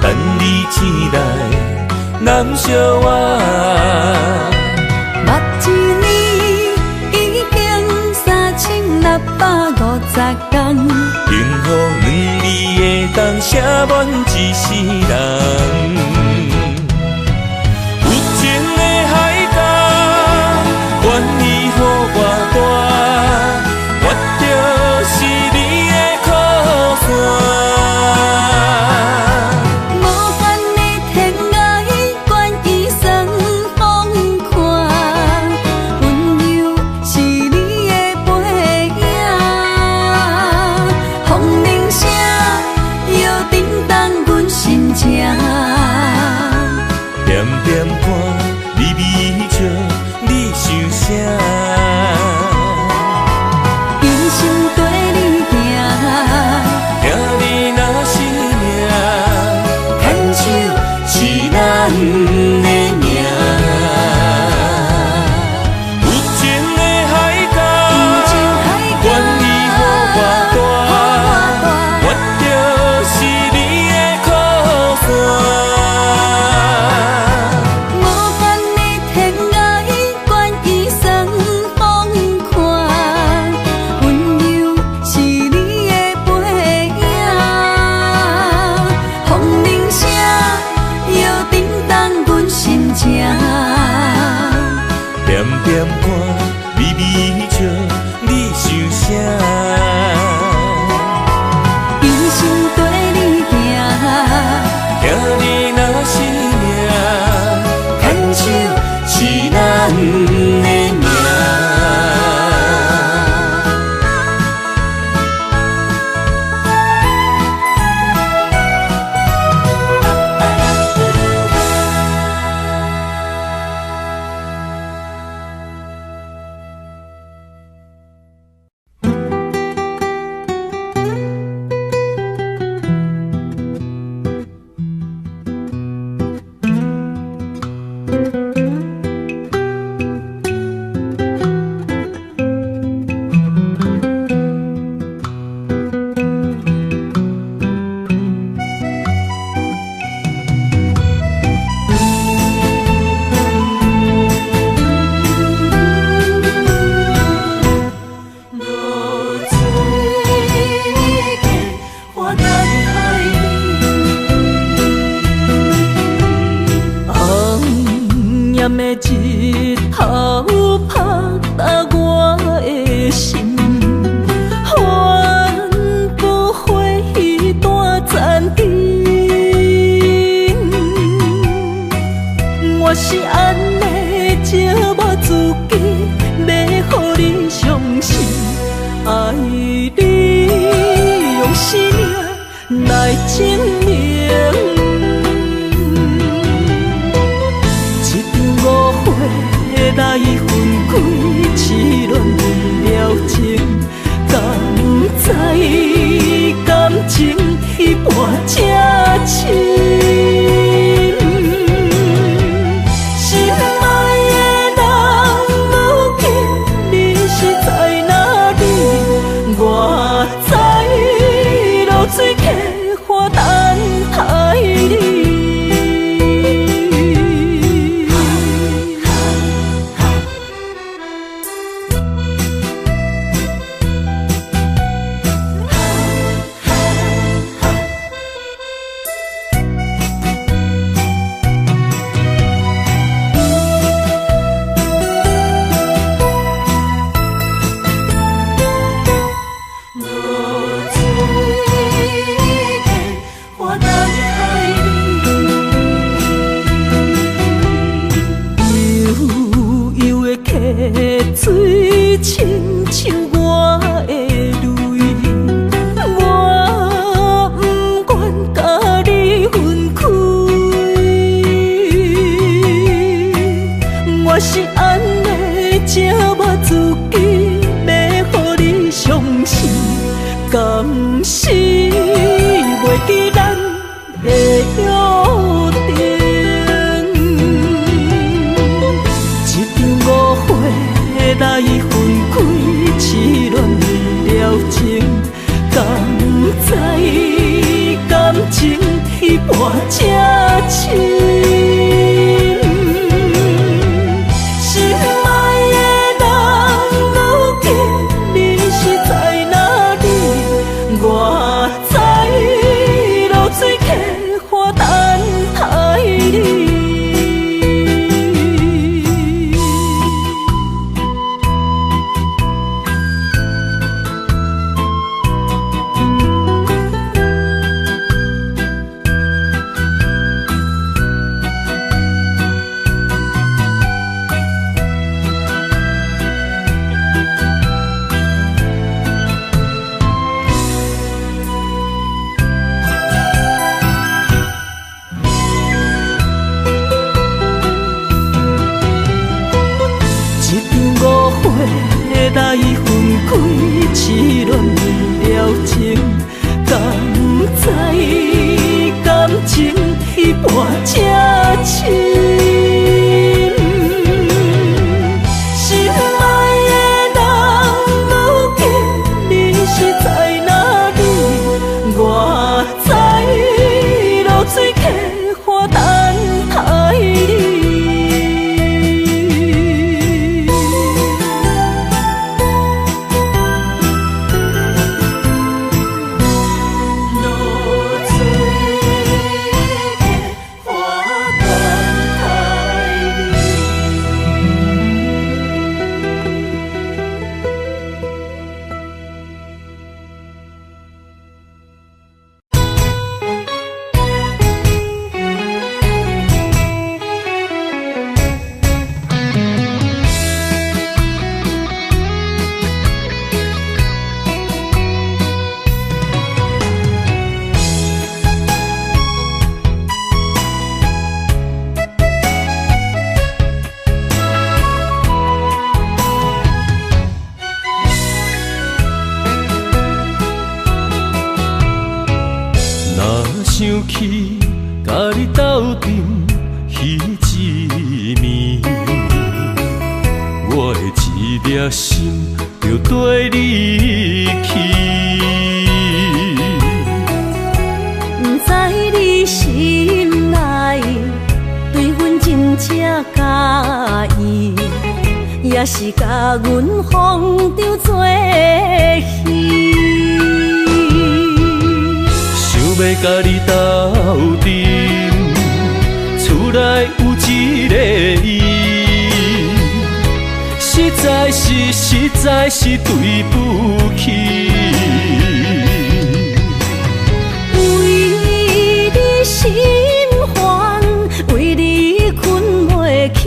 等你醒来，难相我。目一年已经3650天，幸福两字会当写满一世人。愿意予我大，我就是你的靠山。无限的天涯，愿意送风看，温柔是你的背影。风铃声摇叮当阮心情，点点看，微微笑。你想啥？一生跟你行，听你若是命，牵手是咱的命。有情的海角，愿意予我大，我就是你的靠山。点点看，微微笑，你想啥？一生跟你行，听你若是命，牵手是咱的命。思念来证明。一场误会来分开，痴恋了情，敢知感情彼半才深。水客花等待你。水亲像我的泪，我不愿甲你分开。我是安尼才捌自己，要予你相信，甘是袂记咱的约定。来分开，痴恋了情，敢知感情彼半才深。心爱的人，如今你是在哪里？我在流水客花等待你。来分开，痴恋了情，敢知感情彼半才深。心爱的人，如今你是在哪里？我在流水客花等待你。想起甲你斗阵彼一暝，我的一粒心就跟你去。不知你心内对阮真正介意，也是甲阮放着做戏。要甲你斗阵，厝内有一个伊，实在是对不起。为你心烦，为你困袂去，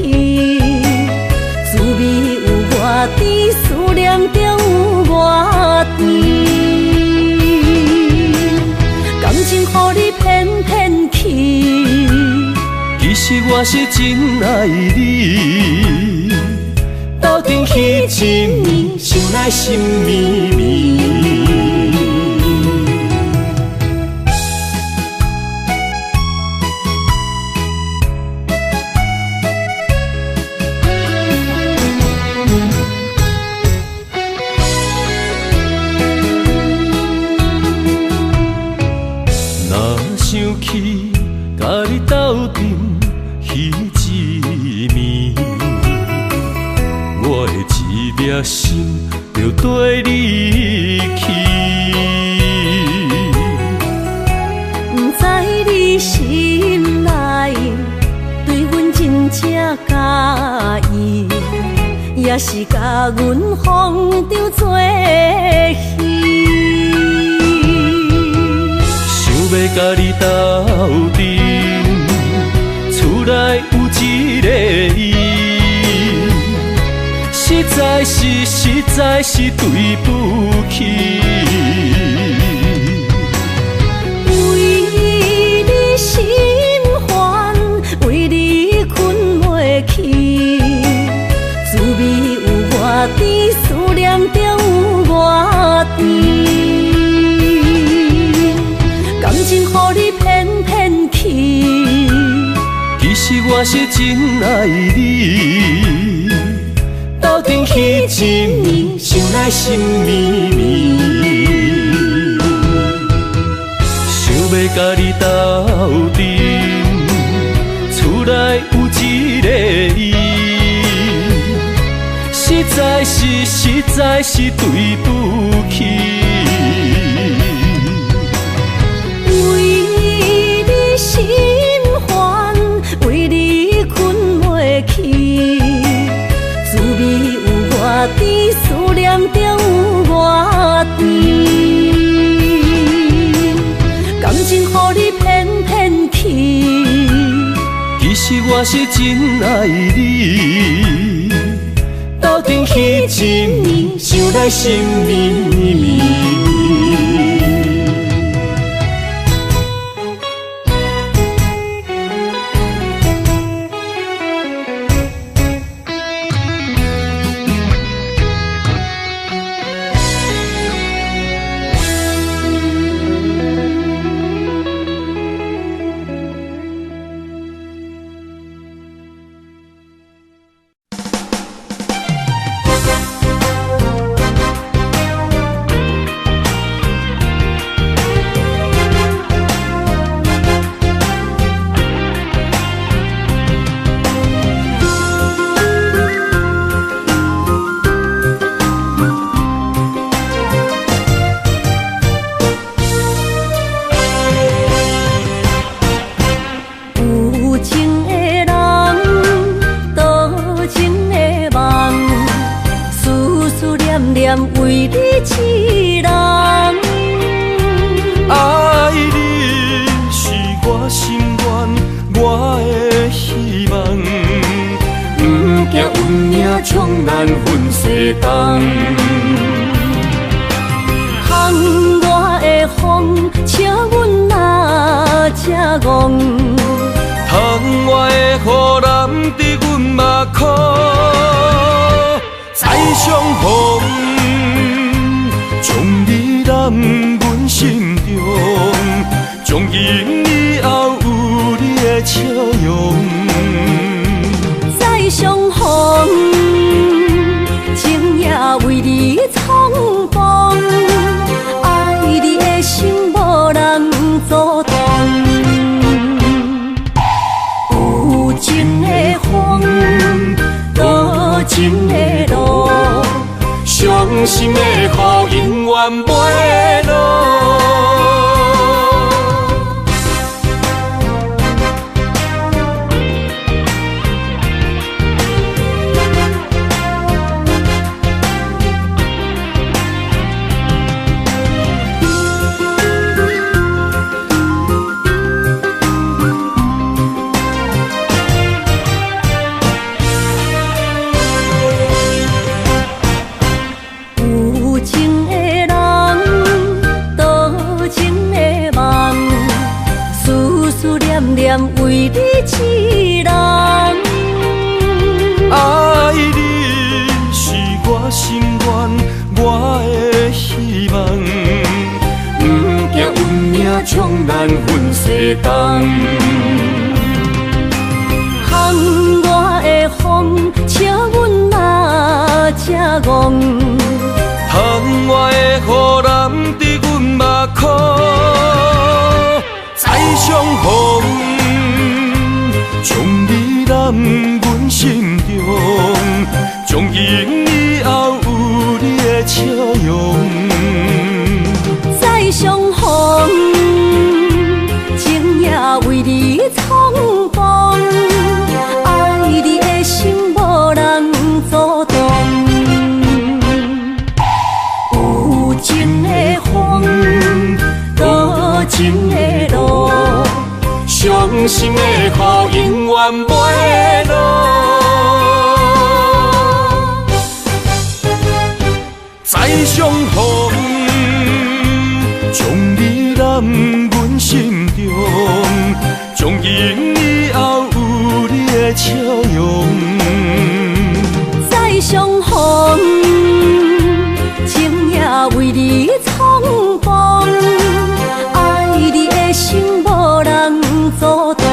滋味有偌甜，思念就有偌甜。我是真爱你，斗阵彼一暝，想来心绵绵。想起甲你斗阵彼一暝，我的一粒心就跟你去。不知你心内对阮真正介意，也是甲阮放着做戏。要甲你斗阵，厝内有一个伊，实在是对不起。为你心烦，为你困袂去，滋味有偌甜，思念就有偌甜。感情予你骗骗去，其实我是真爱你，斗阵彼一暝，想来心绵绵。想要甲你斗阵，厝内有一个伊，实在是对不起。心烦，为你困袂去，滋味有偌甜，思念就有偌甜。感情予你骗骗去，其实我是真爱你，斗阵彼一暝，想来心绵绵。为你痴人，爱你是我心愿，我的希望。不惊运命冲咱分世东，窗外的风笑阮哪只戆，窗外的雨淋伫阮目眶，再相逢。将你揽阮心中，从今以后有你的笑容。再相逢，情也为你冲动，爱你的心无人阻挡。有情的风，多情的路。伤心的雨永远袂落。为你痴人。冲咱阮世东。巷外的风，请阮哪只戆？窗外的雨淋伫阮目眶，再相逢，将你揽阮心中，从今以后有你的笑容。再相逢，情也为你冲动，爱你的心无人阻挡。有情的风，多情的路，伤心的雨永远袂落。再相逢，将你揽阮心中，从今以后有你的笑容。再相逢，情也为你冲动，爱你的心无人阻挡。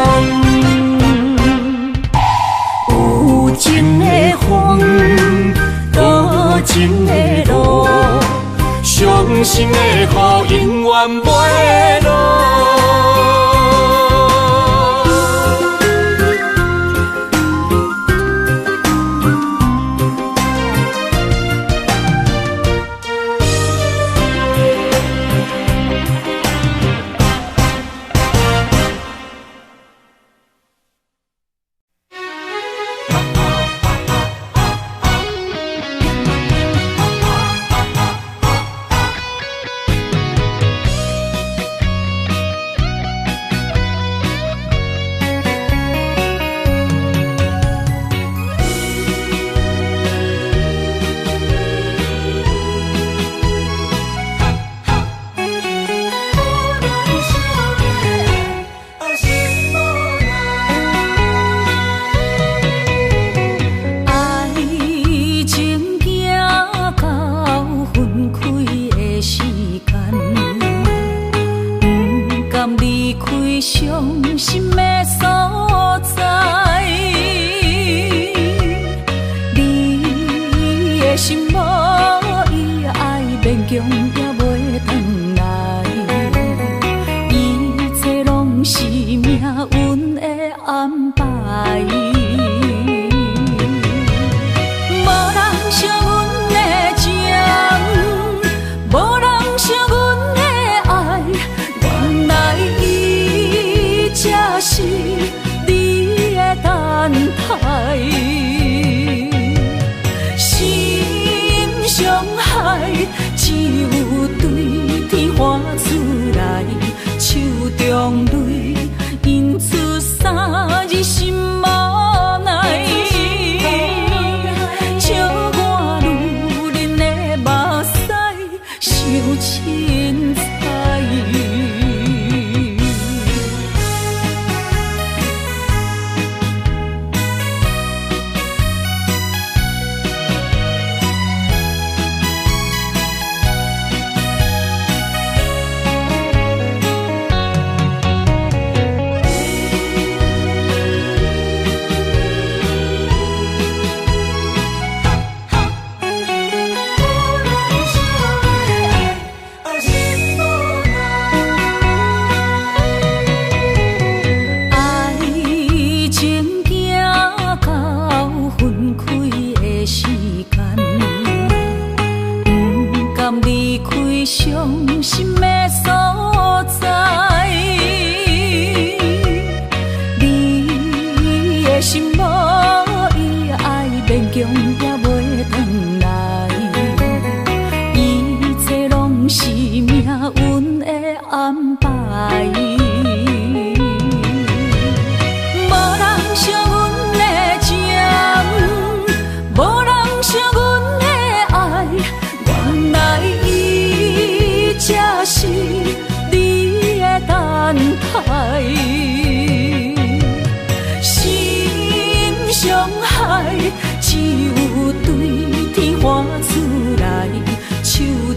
有情的风，多情的路，伤心的雨永远袂落。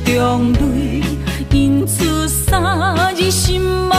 中泪，因此三日心。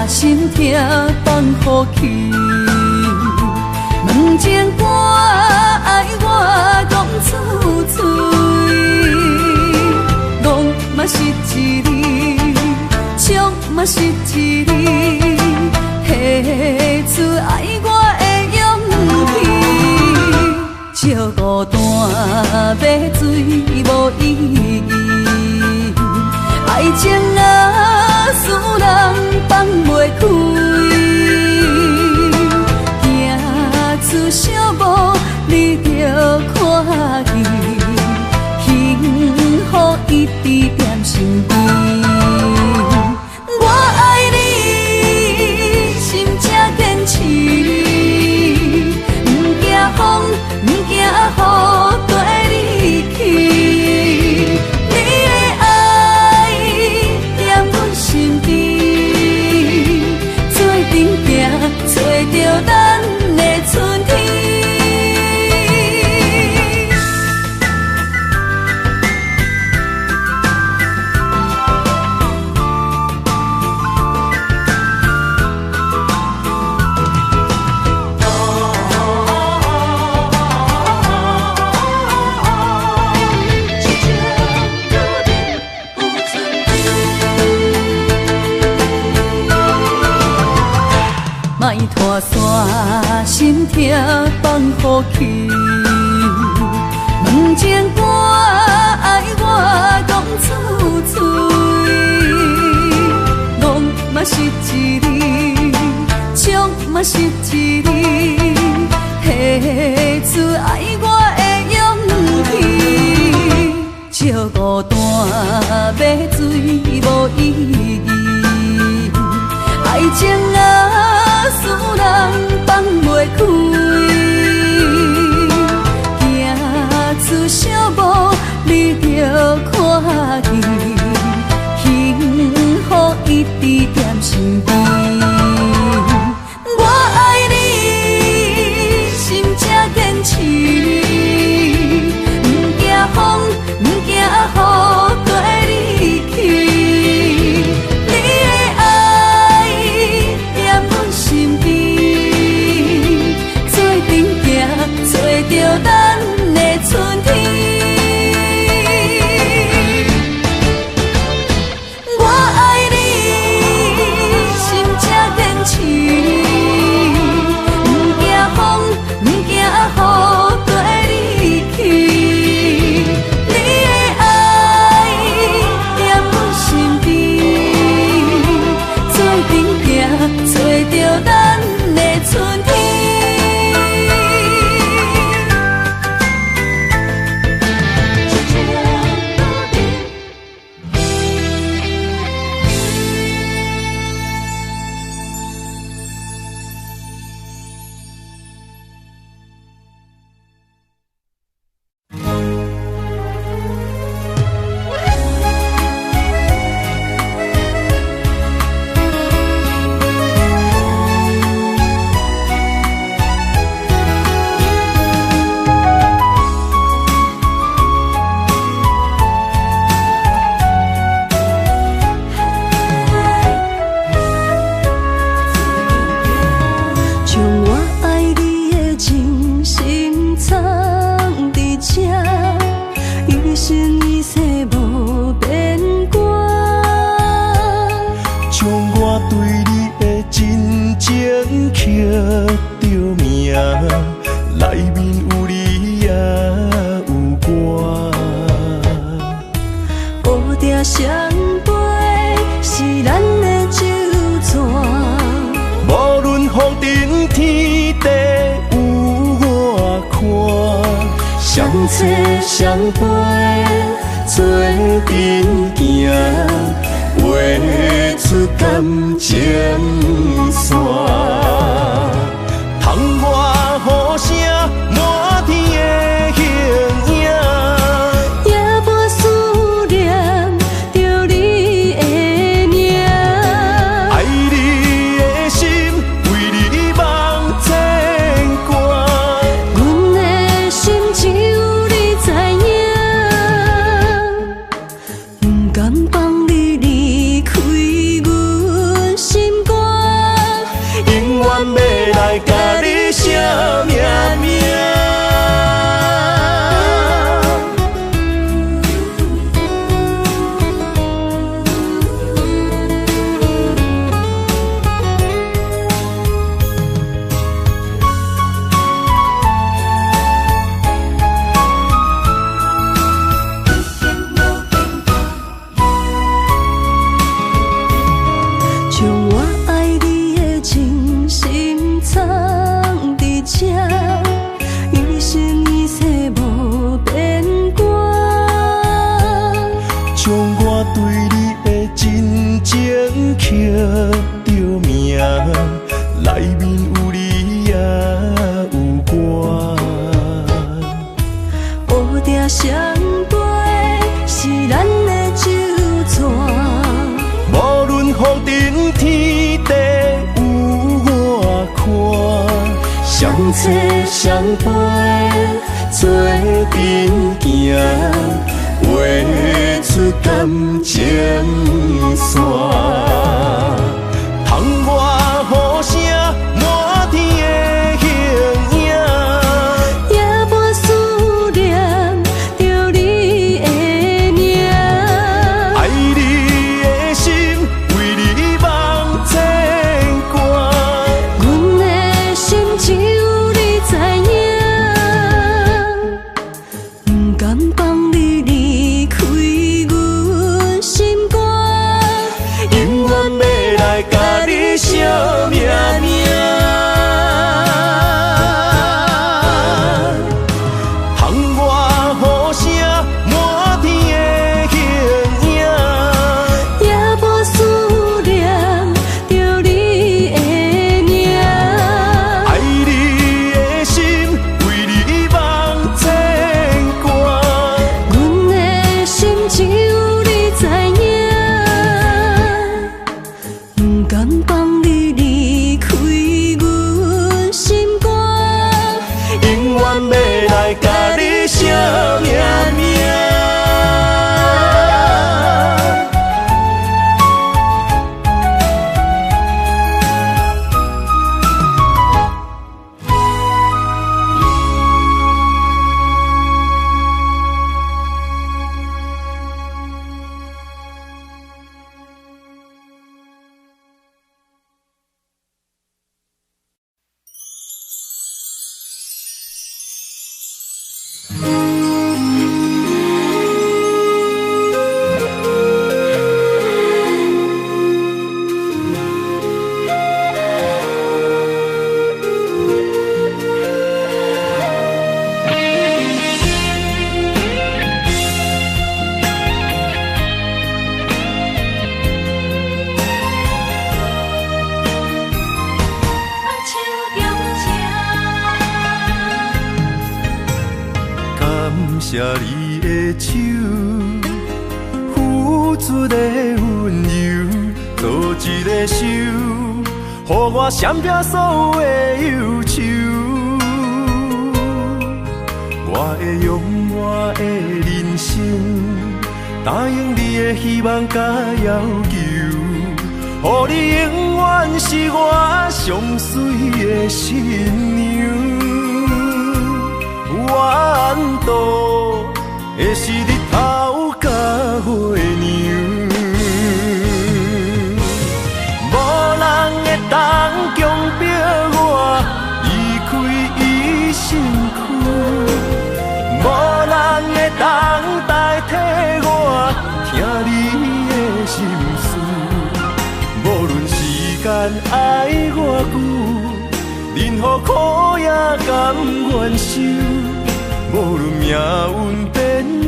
心痛放予去，问情歌爱我讲出嘴，戆嘛是一字，唱嘛是一字，写出爱我的勇气，笑孤单要水无意义，爱情啊使人放袂开，行出小步你着看见，幸福一直踮身边。我爱你，心才坚持，不惊风，不惊雨跟你去。你的爱踮阮身边，做阵行，找着咱的春天。莫拖山，心痛放予去，问情歌爱我讲出嘴，戆嘛是一字，唱嘛是一字，写出爱我的勇气，笑孤单要水无意义，爱情啊使人放袂开，行出小步你着看见，幸福一直踮身边。我爱你，心才坚持，不惊风，不惊雨跟你去。你的爱踮阮身边，做阵行，找着咱的春天。我爱你，心才坚持，不惊风，不惊雨跟你去。你的爱踮阮身边，做阵行，找着咱的春天。将我爱你的真心藏伫这，一生一世无变卦。将我对你的真情刻着名，内面有你也有我。乌蝶双飞是咱的酒泉。无论风尘天地有我看，相切相陪做阵行，画出感情线。窗外雨声满天的形影，也无思念着你的名。爱你的心为你梦牵挂，阮的心只有你知影，不甘放你离开阮身着命，内面有你也有我。乌蝶双飞是咱的酒泉，无论风尘天地有我看，相切相陪做阵行，画出感情线。窗外雨声满天的形影，夜半思念着你的名。爱你的心为你梦牵挂，阮的心只有你知影，不甘放你离开阮心肝，永远要来甲你惜命命。窗外雨声满天的形影，夜半思念着你的名。爱你的心为你梦牵挂，阮的心只有你知影，不甘放你离开阮心肝，永远要来甲你惜命命。感谢你的手，付出的温柔，做一个手，予我闪避所有的忧愁。我会用我的人生，答应你的希望甲要求，予你永远是我上水的新娘。缘路会是日头甲月亮，无人会当强迫我离开伊身躯，无人会当代替我听你的心事。无论时间爱偌久，任何苦也甘愿受。无论命运变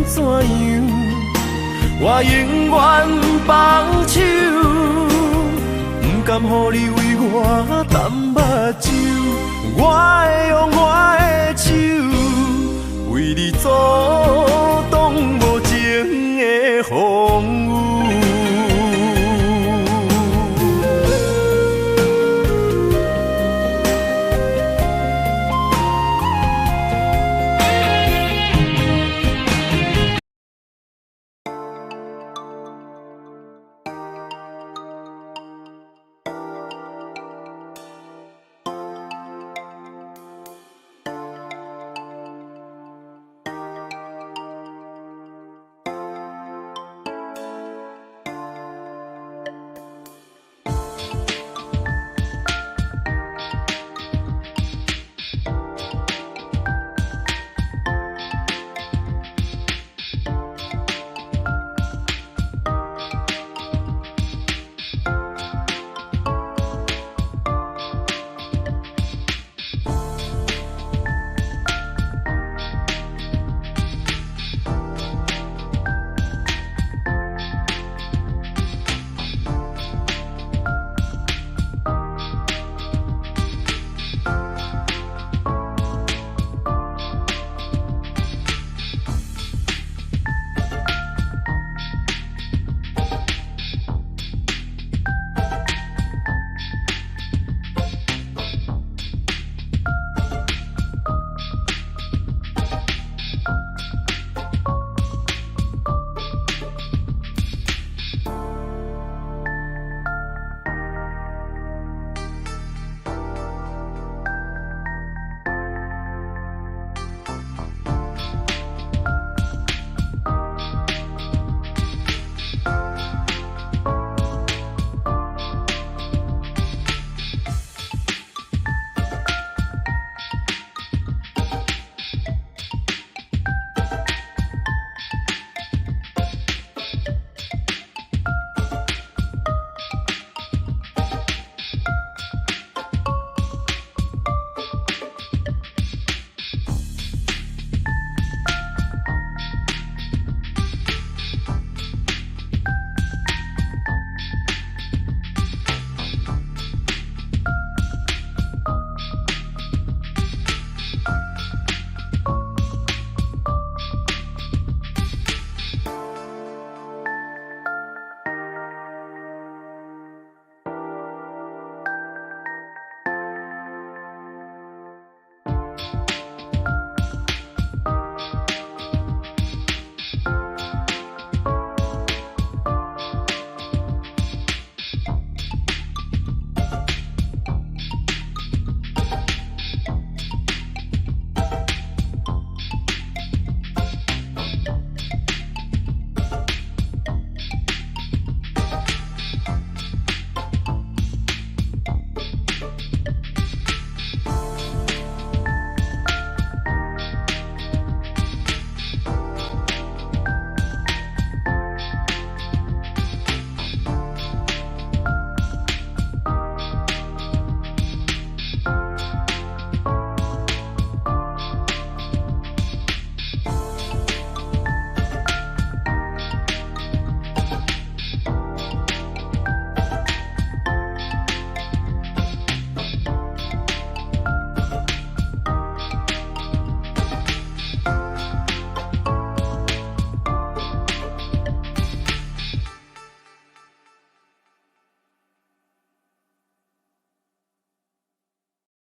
怎样，我永远放手，不甘予你为我淡目睭。我会用我的手，为你阻挡无情的风雨。